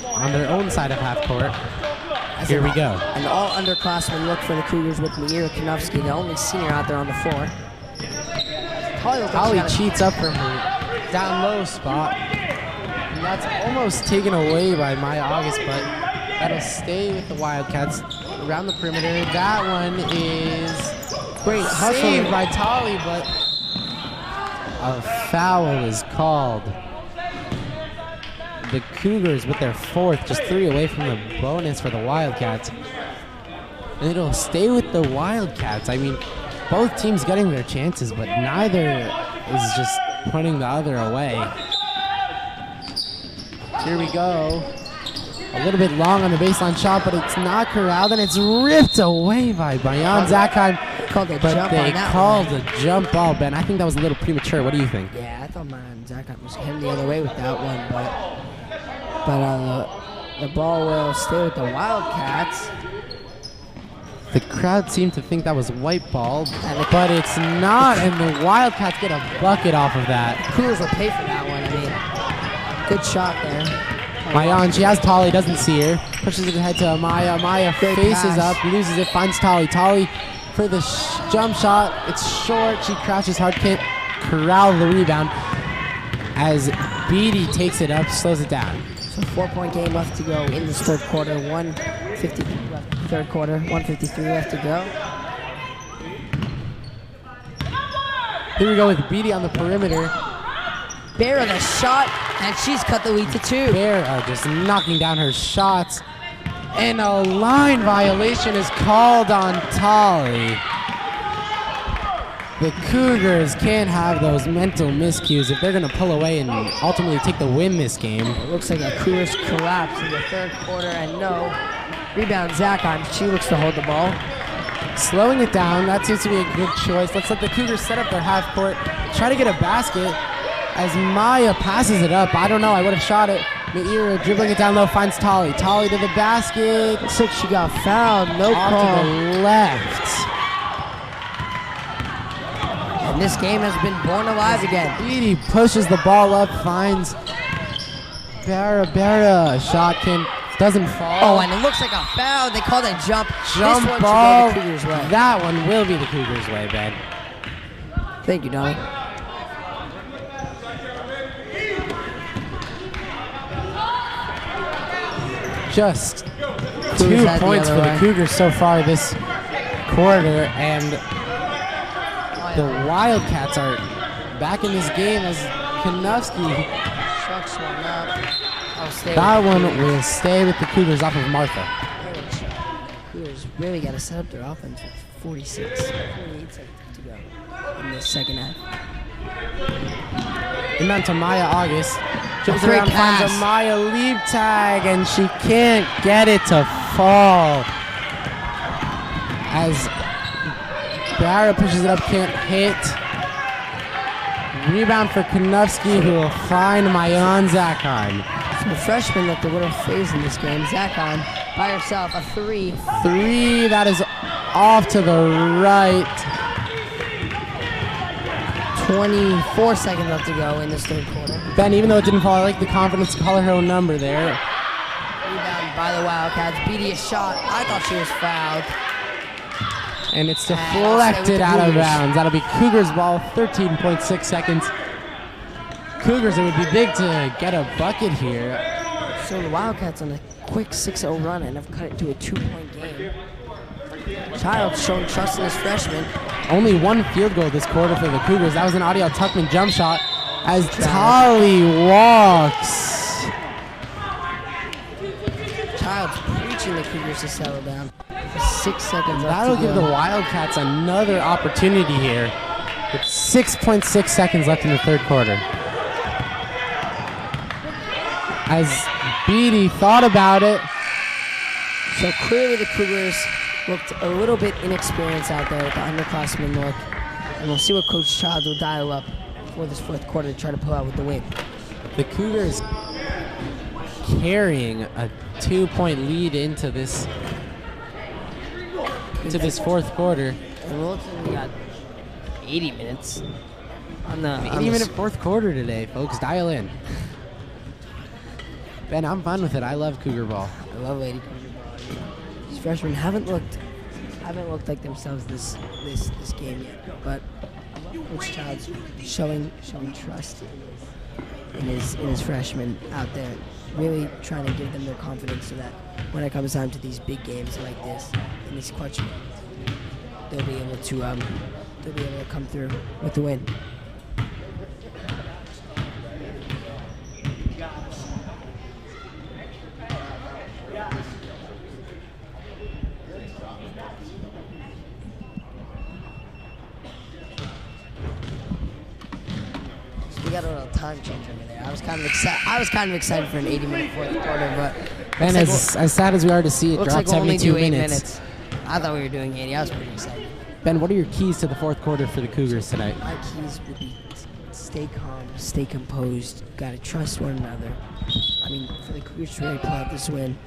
on their own side of half court. Here we go. An all-underclassmen look for the Cougars with Meira Kanofsky, the only senior out there on the floor. Holly cheats up from her down low spot. And that's almost taken away by Maya August, but that'll stay with the Wildcats around the perimeter. That one is great saved by Tolly, but a foul is called. The Cougars with their 4th, just 3 away from the bonus for the Wildcats. And it'll stay with the Wildcats. I mean, both teams getting their chances, but neither is just putting the other away. Here we go. A little bit long on the baseline shot, but it's not corralled, and it's ripped away by Bayan Zakheim. called a But jump they on that called one. a jump ball, Ben. I think that was a little premature. What do you think? Yeah, I thought mine Zach was heading the other way with that one, but the ball will stay with the Wildcats. The crowd seemed to think that was white ball, but it's not, and the Wildcats get a bucket off of that. Cougars will pay for that one. I mean, good shot there. Mayan, she has Tolly, doesn't see her. Pushes it ahead to Amaya. Amaya Great faces pass. up, loses it, finds Tolly. Tolly for the jump shot. It's short. She crouches hard, can't corral the rebound as Beatty takes it up, slows it down. So 4-point game left to go in this third quarter. 1:53 left. Third quarter, 1:53 left to go. Here we go with Beatty on the perimeter. Bear with a shot, and she's cut the lead to 2. Bear are just knocking down her shots. And a line violation is called on Tolly. The Cougars can't have those mental miscues if they're going to pull away and ultimately take the win this game. It looks like a Cougars collapse in the third quarter, and no. Rebound Zakheim. She looks to hold the ball. Slowing it down, that seems to be a good choice. Let's let the Cougars set up their half court, try to get a basket. As Maya passes it up, I don't know, I would have shot it. Meira dribbling it down low, finds Tolly. Tolly to the basket. Looks like she got fouled. No Off call. to the left. And this game has been born alive again. Beatty pushes the ball up, finds Barra. Shot doesn't fall. Oh, and it looks like a foul. They called a jump. Jump this one ball. should go the Cougars' way. That one will be the Cougars' way, Ben. Thank you, Donnie. Just Cougars 2 had the points other for the way. Cougars so far this quarter, and the Wildcats are back in this game as Konofsky. Chucks one up. I'll stay That with one the Cougars. will stay with the Cougars off of Martha. Cougars really got to set up their offense with 48 seconds to go in the second half. Inbound to Maya August. Jumps Great around, finds pass. a Maya lead tag, and she can't get it to fall. As Barra pushes it up, can't hit. Rebound for Konofsky, who will find Mayan Zakheim. So the freshman that they would have faced in this game, Zakheim, by herself, a 3. 3, that is off to the right. 24 seconds left to go in this third quarter. Ben, even though it didn't fall, I like the confidence to call her own number there. Rebound by the Wildcats. Beatty a shot. I thought she was fouled. And it's And I'll stay with deflected the out of Cougars. bounds. That'll be Cougars ball, 13.6 seconds. Cougars, it would be big to get a bucket here. So the Wildcats on a quick 6-0 run and have cut it to a 2-point game. Child showing trust in his freshman. Only 1 field goal this quarter for the Cougars. That was an Audio Tuckman jump shot as Tolly walks. Child's preaching the Cougars to settle down. 6 seconds left That'll to give the go. Wildcats another opportunity here with 6.6 seconds left in the third quarter. As Beatty thought about it, So clearly the Cougars looked a little bit inexperienced out there with the underclassmen look. And we'll see what Coach Childs will dial up for this fourth quarter to try to pull out with the win. the Cougars carrying a 2-point lead into this fourth quarter. And we'll look like we got 80 minutes on the 80-minute fourth quarter today, folks. Dial in. Ben, I'm fine with it. I love Cougar ball. I love Lady Cougar ball. These freshmen haven't looked like themselves this game yet, but Coach Childs showing trust in his freshmen out there, really trying to give them their confidence so that when it comes time to these big games like this, in these clutch games, they'll be able to come through with the win. We got a little time change over there. I was kind of excited for an 80-minute fourth quarter, but And as sad as we are to see it looks drop like we'll only 72 do 8 minutes. minutes. I thought we were doing 80. I was pretty excited. Ben, what are your keys to the fourth quarter for the Cougars tonight? My keys would be stay calm, stay composed, gotta trust one another. I mean, for the Cougars to really pull out this win,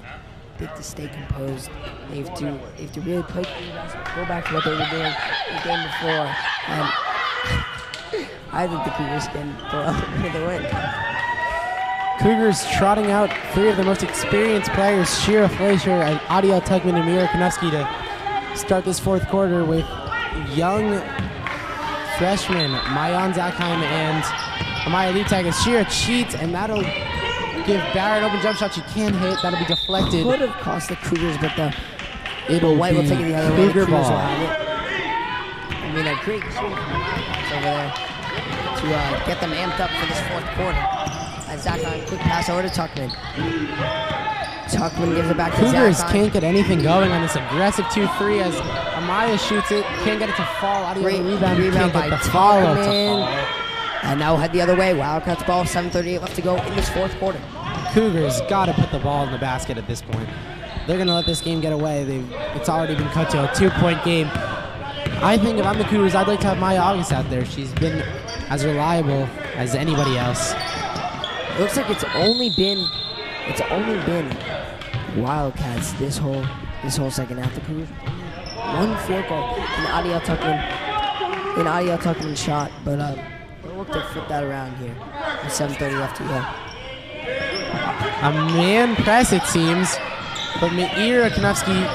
they have to stay composed. They have to really play basketball, go back to what they were doing the game before. And I think the Cougars can pull out with a win. Cougars trotting out three of the most experienced players, Shira Fleischer, and Adiel Tugman and Mira Konofsky, to start this fourth quarter with young freshmen Mayan Zakheim and Amaya Leibtag. As Shira cheats, and that'll give Barrett an open jump shot she can't hit. That'll be deflected. Could have cost the Cougars, but the White will take it the other way. The Cougar Cougars ball. will have it. I mean, a great cheer from the Wildcats over there to get them amped up for this fourth quarter. As Zakheim, quick pass over to Tuckman. Tuckman gives it back to Cougars Zakheim. can't get anything going on this aggressive 2-3 as Amaya shoots it. Can't get it to fall. Adiel Great rebound. rebound Can't by get the follow to Tuckman. fall. And now head the other way. Wildcats ball, 7:38 left to go in this fourth quarter. Cougars got to put the ball in the basket at this point. They're going to let this game get away. It's already been cut to a 2-point game. I think if I'm the Cougars, I'd like to have Maya August out there. She's been as reliable as anybody else. It looks like it's only been Wildcats this whole second half. The Cougars one field goal and Adiel Tuckman shot, but they'll look to flip that around here. With 7:30 left to go. A man press, it seems, but Meira Konofsky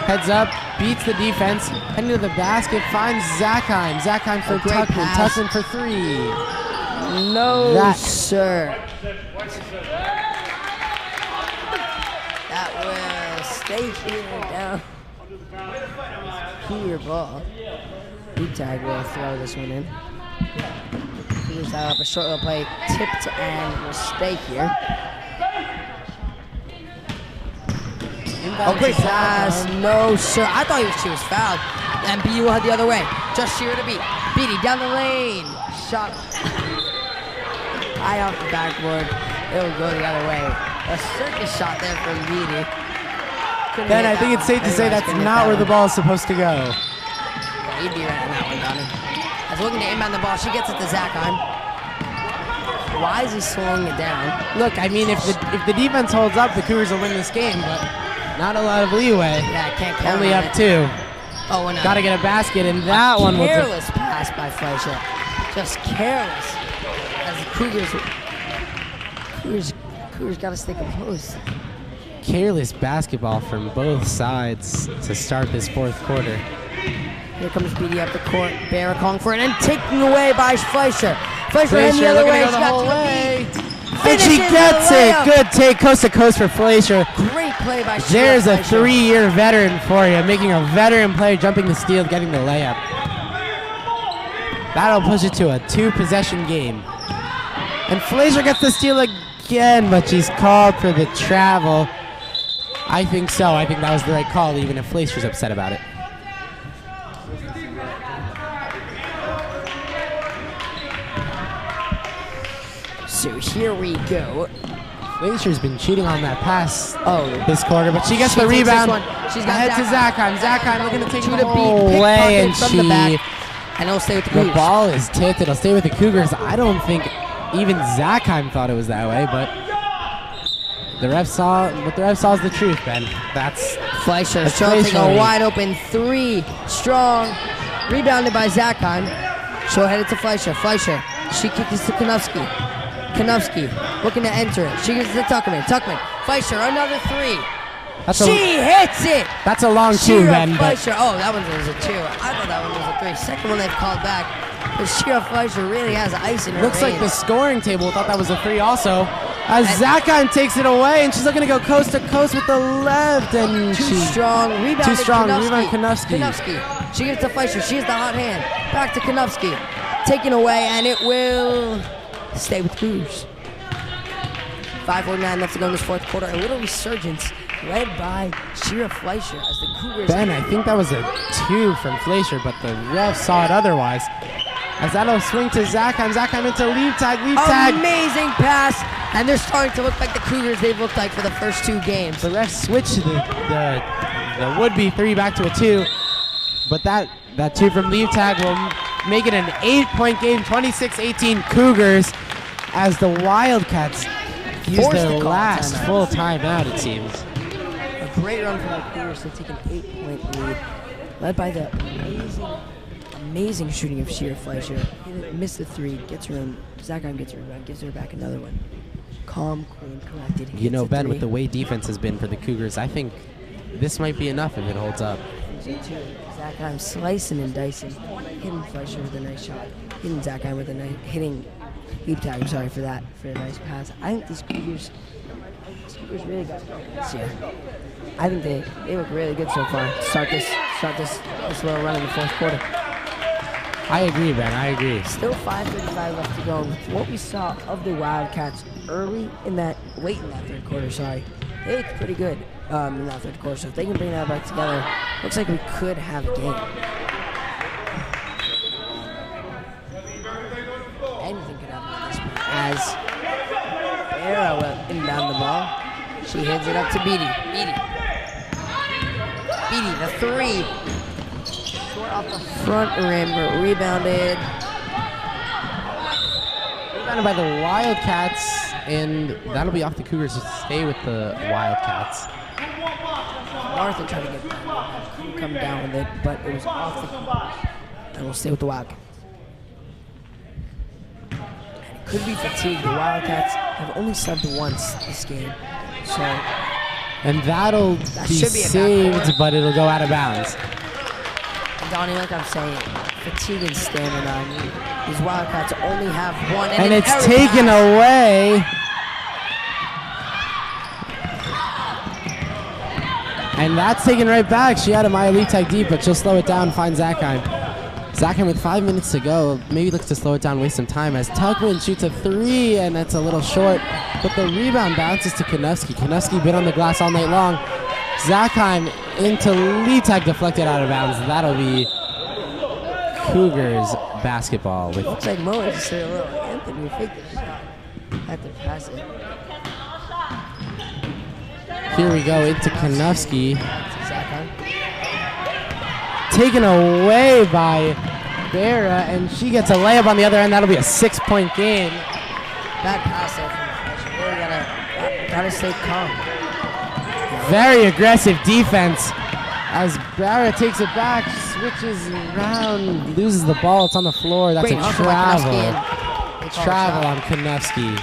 heads up, beats the defense, heading to the basket, finds Zakheim. Zakheim for great Tuckman. pass. Tuckman for three. No, sir. That will stay here down. Here ball. Leibtag will throw this one in. Here's that up a short little play, tipped and will stay here. Oh, great pass. No, sir. I thought she was fouled. And BU will head the other way. Just Shearer to beat. Beatty down the lane. Shot. High off the backboard. It'll go the other way. A circus shot there from Beatty. Ben, I think it's safe to say that's not where the ball is supposed to go. Yeah, he'd be right on that one, Donnie. As looking to inbound the ball, she gets it to Zakheim. Why is he slowing it down? Look, I mean, if the defense holds up, the Cougars will win this game, but not a lot of leeway. Yeah, can't count Only on up it. two. Oh, and Got to get a basket, and that one will. Careless pass by Fleischer. Just careless. As the Cougars got to stay composed. Careless basketball from both sides to start this fourth quarter. Here comes Beatty up the court. Barra calling for it and taken away by Fleischer. Fleischer heading the other looking way. to She go the got whole to way. the beat. And she Finishes gets the it. layup. Good take, coast to coast for Fleischer. Great play by Shearer. There's a Fleischer. 3-year veteran for you, making a veteran player jumping the steal, getting the layup. That'll push it to a 2-possession game. And Fleischer gets the steal again, but she's called for the travel. I think so. I think that was the right call, even if Fleischer's upset about it. So here we go. Fleischer's been cheating on that pass this Oh, quarter, but she gets She the takes this rebound. one. She's got Ahead to Zakheim. Zakheim. Looking to take To the the whole beat, way, and pickpocket from the back. And it'll stay with the the Cougars. ball is tipped. It'll stay with the Cougars. I don't think even Zakheim thought it was that way, but the ref saw is the truth, Ben. That's Fleischer That's shooting Fleischer. a wide open three. Strong. Rebounded by Zakheim. She'll head it to Fleischer. Fleischer. She kicks it to Konofsky. Konofsky looking to enter it. She gives it to Tuckman. Tuckman. Fleischer. Another three. that's She a hits it. that's a long two, Shira Ben. But Fleischer. Oh, that one was a two. I thought that one was a three. Second one they've called back. But Shira Fleischer really has ice in her looks like the veins. scoring table thought that was a three also. As And- Zakheim takes it away, and she's looking to go coast to coast with the left, and Too she strong. Rebound. Too strong. Rebound Konofsky. Konofsky. She gives it to Fleischer. She has the hot hand. Back to Konofsky. Taken away, and it will stay with Cougars. 5:49 left to go in this fourth quarter. A little resurgence led by Shira Fleischer as the Cougars. Ben, I think that was a two from Fleischer, but the ref saw it otherwise. As that'll swing to Zakheim. Zakheim into Leibtag. Leibtag. Amazing pass, and they're starting to look like the Cougars they've looked like for the first two games. The ref switched the would-be three back to a two, but that That 2 from Liebtag will make it an 8-point game, 26-18 Cougars, as the Wildcats use their last full timeout, it seems. A great run from the Cougars to take an 8-point lead, led by the amazing shooting of Shira Fleischer. He missed the 3, gets her own. Zachheim gets her rebound, gives her back another one. Calm, clean, collected. You know, Ben, with the way defense has been for the Cougars, I think this might be enough if it holds up. Zachheim slicing and dicing, hitting Fleischer with a nice shot, hitting Zachheim with a nice, hitting Liebtag, I'm sorry for that, for a nice pass. I think these Cougars really got this year. I think they look really good so far. Start this little run in the fourth quarter. I agree, Ben. I agree. Still 5:35 left to go. With what we saw of the Wildcats late in that third quarter, they looked pretty good in that third quarter. So if they can bring that back together, looks like we could have a game. Anything could happen at this point. As Era will inbound the ball, she hands it up to Beatty. Beatty, the 3. Short off the front rim, but rebounded by the Wildcats, and that'll be off the Cougars to stay with the Wildcats. Martha tried to get that, come down with it, but it was off the Cougars, and we'll stay with the Wildcats. And it could be fatigue. The Wildcats have only subbed once this game, so and that'll be saved, but it'll go out of bounds. Donnie, like I'm saying, fatigue and stamina. I mean, these Wildcats only have one, and it's taken away. And that's taken right back. She had a Maya Liebtag deep, but she'll slow it down, find Zachheim. Zachheim with 5 minutes to go, maybe looks to slow it down, waste some time, as Tuckman shoots a 3, and that's a little short. But the rebound bounces to Konevsky. Konevsky been on the glass all night long. Zachheim into Liebtag, deflected out of bounds. That'll be Cougars basketball. With looks like Mo just did a little Anthony faked the shot. Had to pass it. Here we go into Konevsky. Taken away by Vera, and she gets a layup on the other end. That'll be a 6-point game. Bad pass there from the really gotta stay calm. Very aggressive defense as Barra takes it back, switches around, loses the ball. It's on the floor. That's a travel. Travel on Konevsky.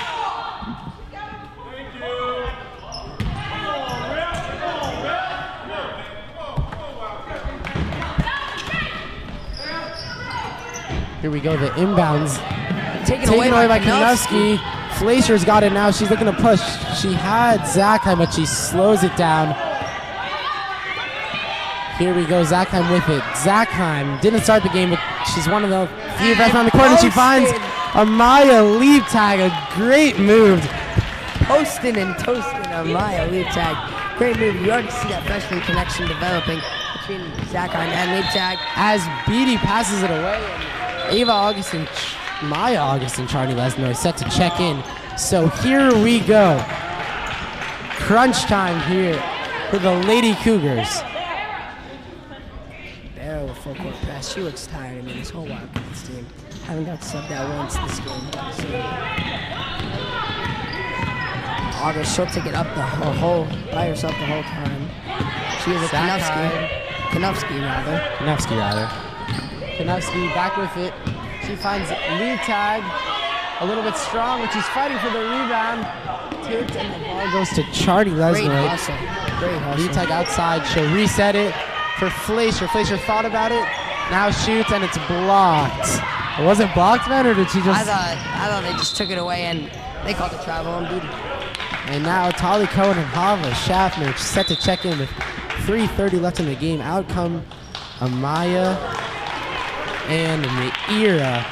Here we go, the inbounds. Taken away by Konevsky. Fleischer's got it now. She's looking to push. She had Zachheim, but she slows it down. Here we go, Zachheim with it. Zachheim didn't start the game, but she's one of the few best on the court, and she finds Amaya Liebtag. A great move. Posting and toasting Amaya Liebtag. Great move. You already see that freshman connection developing between Zachheim and Liebtag. As Beatty passes it away, and Ava Augustin, Maya Augustin, Charlie Lesnar is set to check in. So here we go. Crunch time here for the Lady Cougars. Barrow with full court press. She looks tired. I mean, this whole Wildcats team haven't got subbed out once this game. So August, she'll take it up the whole by herself the whole time. She is a Konevsky rather. Konevsky back with it. She finds Liebtag a little bit strong, but she's fighting for the rebound. Tipped, and the ball goes to Charlie Lesnar. Great hustle. Liebtag outside. She'll reset it for Fleischer. Fleischer thought about it. Now shoots, and it's blocked. It wasn't blocked, man, or did she just? I thought they just took it away, and they called the travel on Beatty. And now Tali Cohen and Hava Schaffner set to check in with 3:30 left in the game. Out come Amaya and Meira,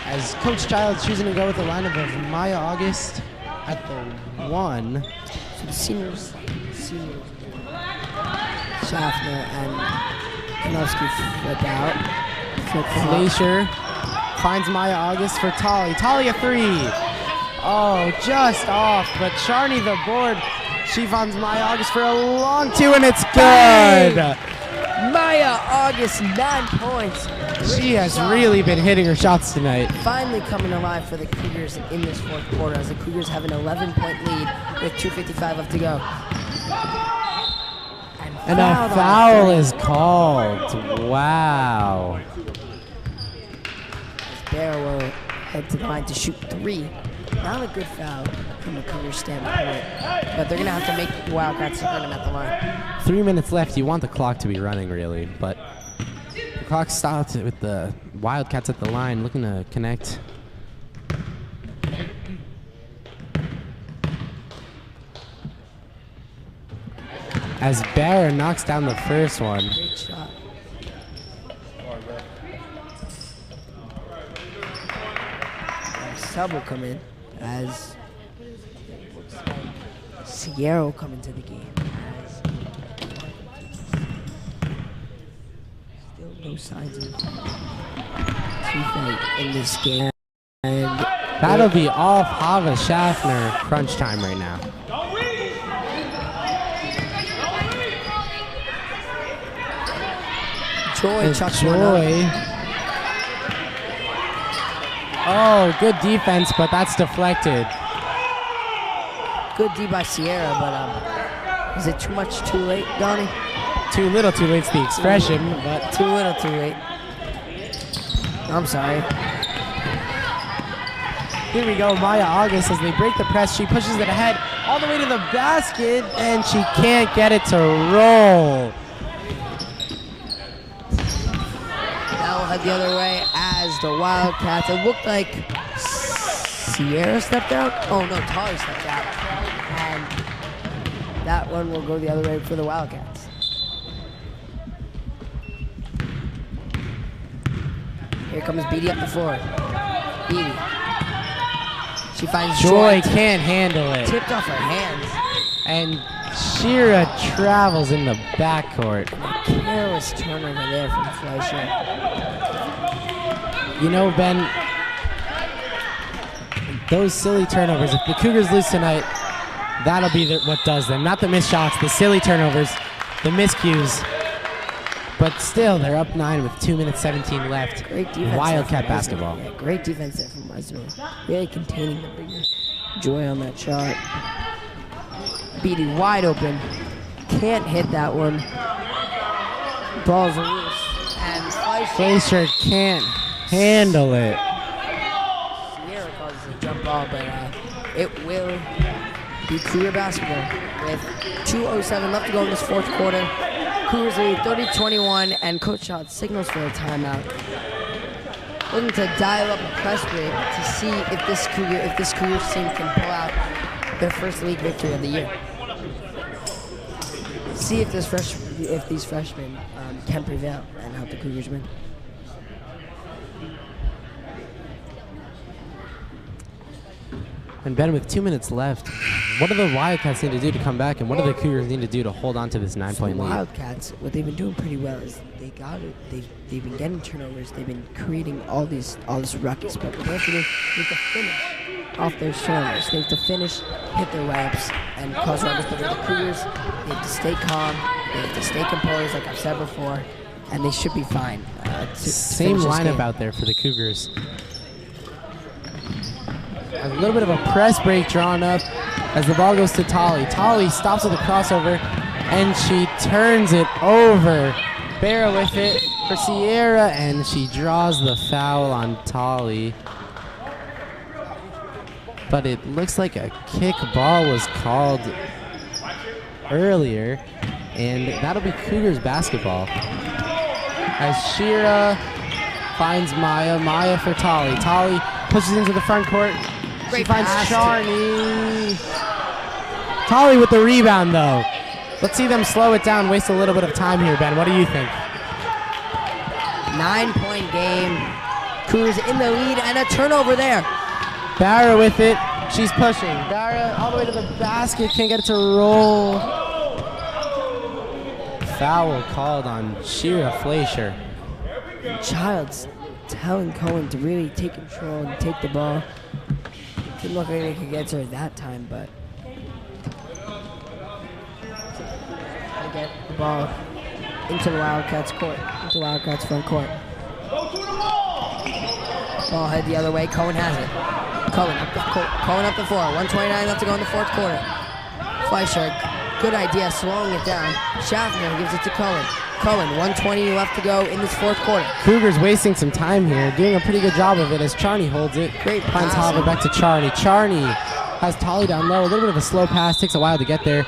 as Coach Childs choosing to go with the lineup of Maya August at the 1. So the seniors, Schaffner and Konevsky flip out. Fleischer finds Maya August for Tali. Tali a 3. Oh, just off, but Charney the board. She finds Maya August for a long 2, and it's good. Maya Maya August, 9 points. She has really been hitting her shots tonight. Finally coming alive for the Cougars in this fourth quarter as the Cougars have an 11-point lead with 2:55 left to go. And a foul is called. Wow. Bear will head to the line to shoot 3. Not a good foul from a Cougar standpoint, but they're going to have to make the Wildcats run him at the line. 3 minutes left. You want the clock to be running, really, but the clock stopped with the Wildcats at the line looking to connect. As Barra knocks down the first one. Great shot. Sub will come in as Sierra will come into the game. Still no signs of fight in this game. And that'll be off Hava Schaffner crunch time right now. Joy chucks one up. Oh, good defense, but that's deflected. Good D by Sierra, but is it too much too late, Donnie? Too little too late's the expression, but Too little too late. I'm sorry. here we go, Maya August as they break the press. She pushes it ahead all the way to the basket, and she can't get it to roll. Now we'll head the other way as the Wildcats. It looked like Sierra stepped out. Oh no, Tolly stepped out. And that one will go the other way for the Wildcats. Here comes Beatty up the floor. Beatty. She finds Joy Joy. can't handle it. Tipped off her hands. And Shira travels in the backcourt. Careless turnover there from Fleischer. You know, Ben, those silly turnovers, if the Cougars lose tonight, that'll be what does them. Not the missed shots, the silly turnovers, the miscues. But still, they're up 9 with 2 minutes 17 left. Great defense. Wildcat there from basketball. Meisner. Yeah, great defense there from Meisner. Really containing the bigger Joy on that shot. Beatty wide open. Can't hit that one. Ball's loose. And Fleischer can't handle it. Sierra causes a jump ball, but it will be Cougar basketball with 2:07 left to go in this fourth quarter. Cougars lead 30-21, and Coach Schott signals for a timeout. Looking to dial up a press break to see if this Cougars team can pull out their first league victory of the year. See if these freshmen can prevail and help the Cougars win. And Ben, with 2 minutes left, what do the Wildcats need to do to come back, and what do the Cougars need to do to hold on to this 9-point The lead? Wildcats, what they've been doing pretty well is they've been getting turnovers. They've been creating all this ruckus. But what they have to do is they have to finish off those turnovers. They have to finish, hit their layups, and cause ruckus. But for the Cougars, they have to stay calm. They have to stay composed, like I've said before, and they should be fine. Same lineup out there for the Cougars. A little bit of a press break drawn up as the ball goes to Tolly. Tolly stops with a crossover, and she turns it over. Barra with it for Sierra, and she draws the foul on Tolly. But it looks like a kick ball was called earlier, and that'll be Cougars basketball. As Shira finds Maya. Maya for Tolly. Tolly pushes into the front court. She finds Charney. Tolly with the rebound, though. Let's see them slow it down, waste a little bit of time here, Ben. What do you think? 9-point game. Cougars in the lead, and a turnover there. Barra with it. She's pushing. Barra all the way to the basket. Can't get it to roll. Foul called on Shira Fleischer. Childs telling Cohen to really take control and take the ball. Didn't look like they could get to her that time, but to get the ball into the Wildcats court, into Wildcats front court. Ball head the other way. Cohen has it. Cohen up the floor. 1:29 left to go in the fourth quarter. Fleischer, good idea, slowing it down. Schaffner gives it to Cohen. Cohen, 1:20 left to go in this fourth quarter. Cougars wasting some time here, doing a pretty good job of it as Charney holds it. Great Finds pass. Hava back to Charney. Charney has Tolly down low. A little bit of a slow pass. Takes a while to get there.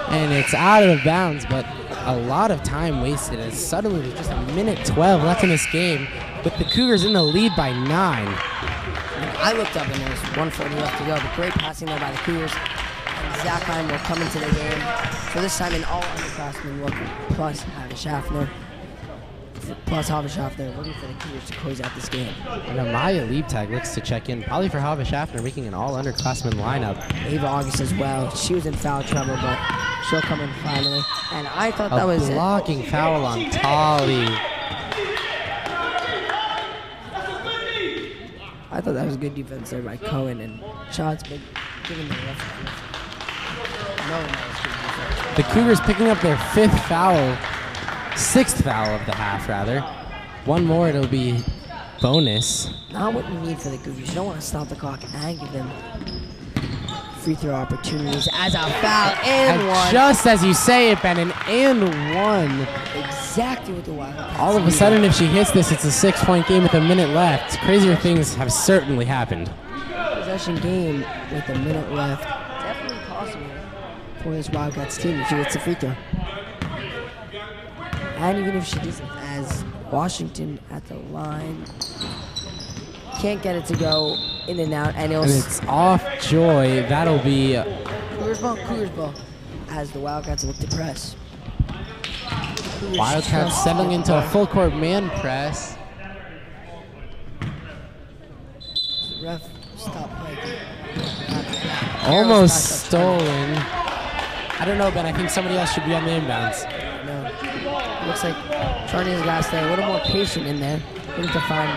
And it's out of bounds, but a lot of time wasted as suddenly there's just a minute 12 left in this game with the Cougars in the lead by 9. I looked up and there was 1:40 left to go, but great passing there by the Cougars. And Zachheim will come into the game. So this time an all underclassmen look, plus Hava Schaffner. Plus Hava Schaffner looking for the Cougars to close out this game. And Amaya Liebtag looks to check in, probably for Hava Schaffner, making an all underclassmen lineup. Ava August as well. She was in foul trouble, but she'll come in finally. And I thought that was a blocking foul on Tolly. I thought that was good defense there by Cohen, and shots big, giving the ref. No, that was good defense. The Cougars picking up their 6th foul of the half, rather. One more, it'll be bonus. Not what you need for the Cougars. You don't want to stop the clock and give them free throw opportunities as a foul and one. Just as you say it, Ben, and one. Exactly what the Wildcats All of a sudden, if she hits this, it's a 6-point game with a minute left. Crazier things have certainly happened. Possession game with a minute left. Definitely possible for this Wildcats team if she gets a free throw. And even if she doesn't, as Washington at the line. Can't get it to go in and out, and it's off Joy. That'll be Cougars ball, as the Wildcats look to press. Wildcats settling into a full court man press. The ref stopped play. Almost stolen. I don't know, Ben. I think somebody else should be on the inbounds. No. Looks like Charney's got to stay a little more patient in there. Looking to find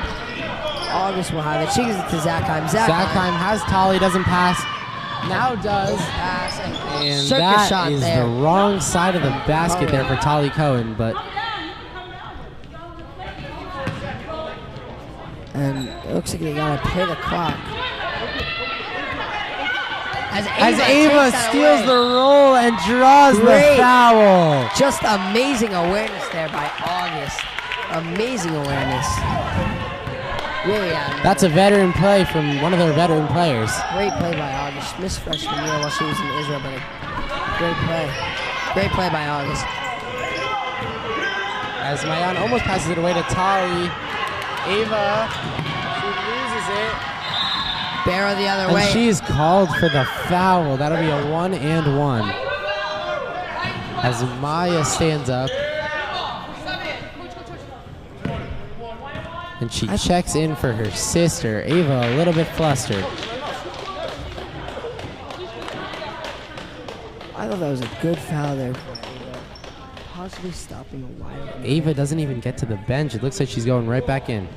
August will have it. She gives it to Zachheim. Zachheim has Tolly, doesn't pass. Now does. Pass and circus that shot is there. the wrong side of the basket there for Tolly Cohen, but. And it looks like they got to play the clock. As Ava steals the roll and draws the foul. Just amazing awareness there by August. Amazing awareness. Really, that's a veteran play from one of their veteran players. Great play by August. Missed freshman year while she was in Israel, but a great play. Great play by August. As Mayan almost passes it away to Tolly. Ava, she loses it. Barrow the other way. And she's called for the foul. That'll be a 1-and-1. As Maya stands up. And she checks in for her sister. Ava a little bit flustered. I thought that was a good foul there for Ava. Possibly stopping a wide open. Ava doesn't even get to the bench. It looks like she's going right back in.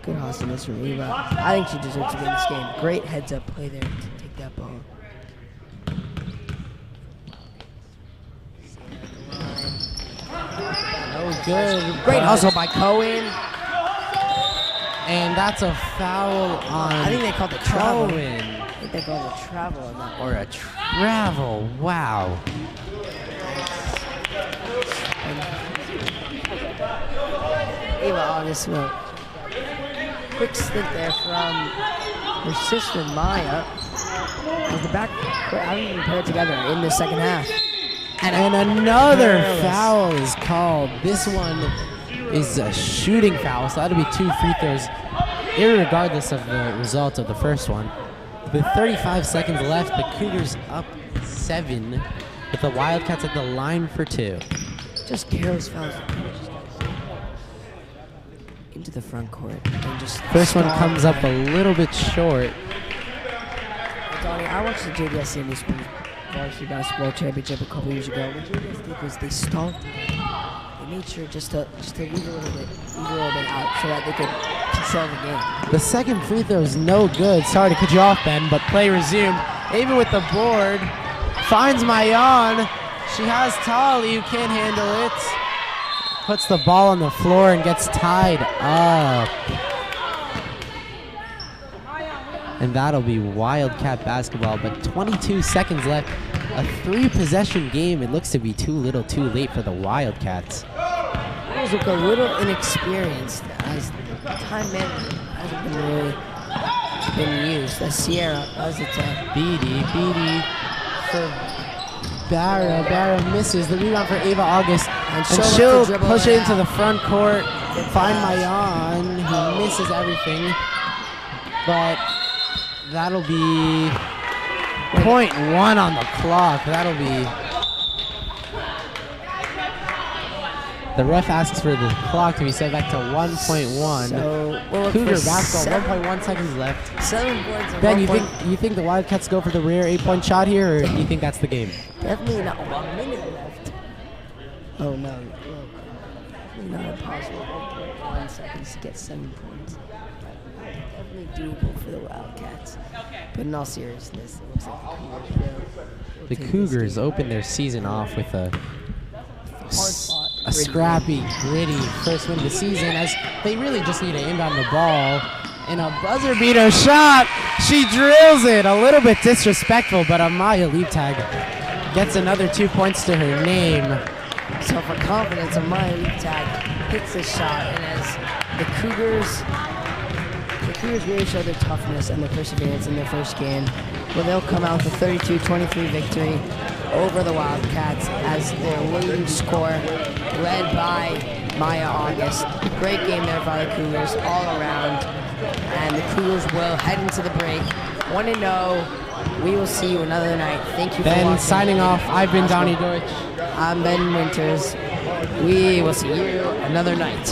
Good hustleness from Ava. I think she deserves to be in this game. Great heads-up play there to take that ball. Oh, good. Great hustle by Cohen. And that's a foul on I think they called it travel. Cohen. I think they called it travel on that. Or a travel. Wow. Ava August, well, quick stint there from her sister Maya. As the back haven't even paired together in the second half. And another foul is called. This one is a shooting foul, so that'll be 2 free throws, irregardless of the result of the first one. With 35 seconds left, the Cougars up 7, with the Wildcats at the line for 2. Just careless fouls. Into the front court. And just First one comes up a little bit short. Donnie, I watched the JDS Sandy Spring Varsity Basketball Championship a couple years ago. What JDS did was they stalled. They made sure just to leave a little bit out so that they could control the game. The second free throw is no good. Sorry to cut you off, Ben, but play resumed. Ava with the board. Finds Mayan. She has Tolly, who can't handle it. puts the ball on the floor and gets tied up. And that'll be Wildcat basketball, but 22 seconds left. A 3-possession game. It looks to be too little too late for the Wildcats. Cougars look a little inexperienced as time management hasn't been really been used. As Sierra, as it's Beatty for Barra. Barra misses the rebound for Ava August. And she'll push it into the front court. Find Mayan, who misses everything. But that'll be .1 on the clock. That'll be... The ref asks for the clock to be set back to 1.1. So Cougar basketball, 1.1 seconds left. 7 points. Ben, you think the Wildcats go for the rare 8-point shot here, or do you think that's the game? Definitely not 1 minute left. Oh no, definitely not impossible. 1.1 seconds to get 7 points. Definitely doable for the Wildcats. But in all seriousness, it looks like The Cougars opened their season off with a scrappy, gritty first win of the season, as they really just need to inbound the ball. And a buzzer beater shot. She drills it. A little bit disrespectful, but Amaya Leaptag gets another 2 points to her name. So for confidence, Amaya Leaptag hits the shot, and as the Cougars really show their toughness and their perseverance in their first game, well, they'll come out with a 32-23 victory over the Wildcats as their leading scorer, led by Maya August. Great game there by the Cougars all around. And the Cougars will head into the break 1-0. We will see you another night. Thank you for watching. Ben signing off. I've been Donnie Deutsch. I'm Ben Winters. We will see you another night.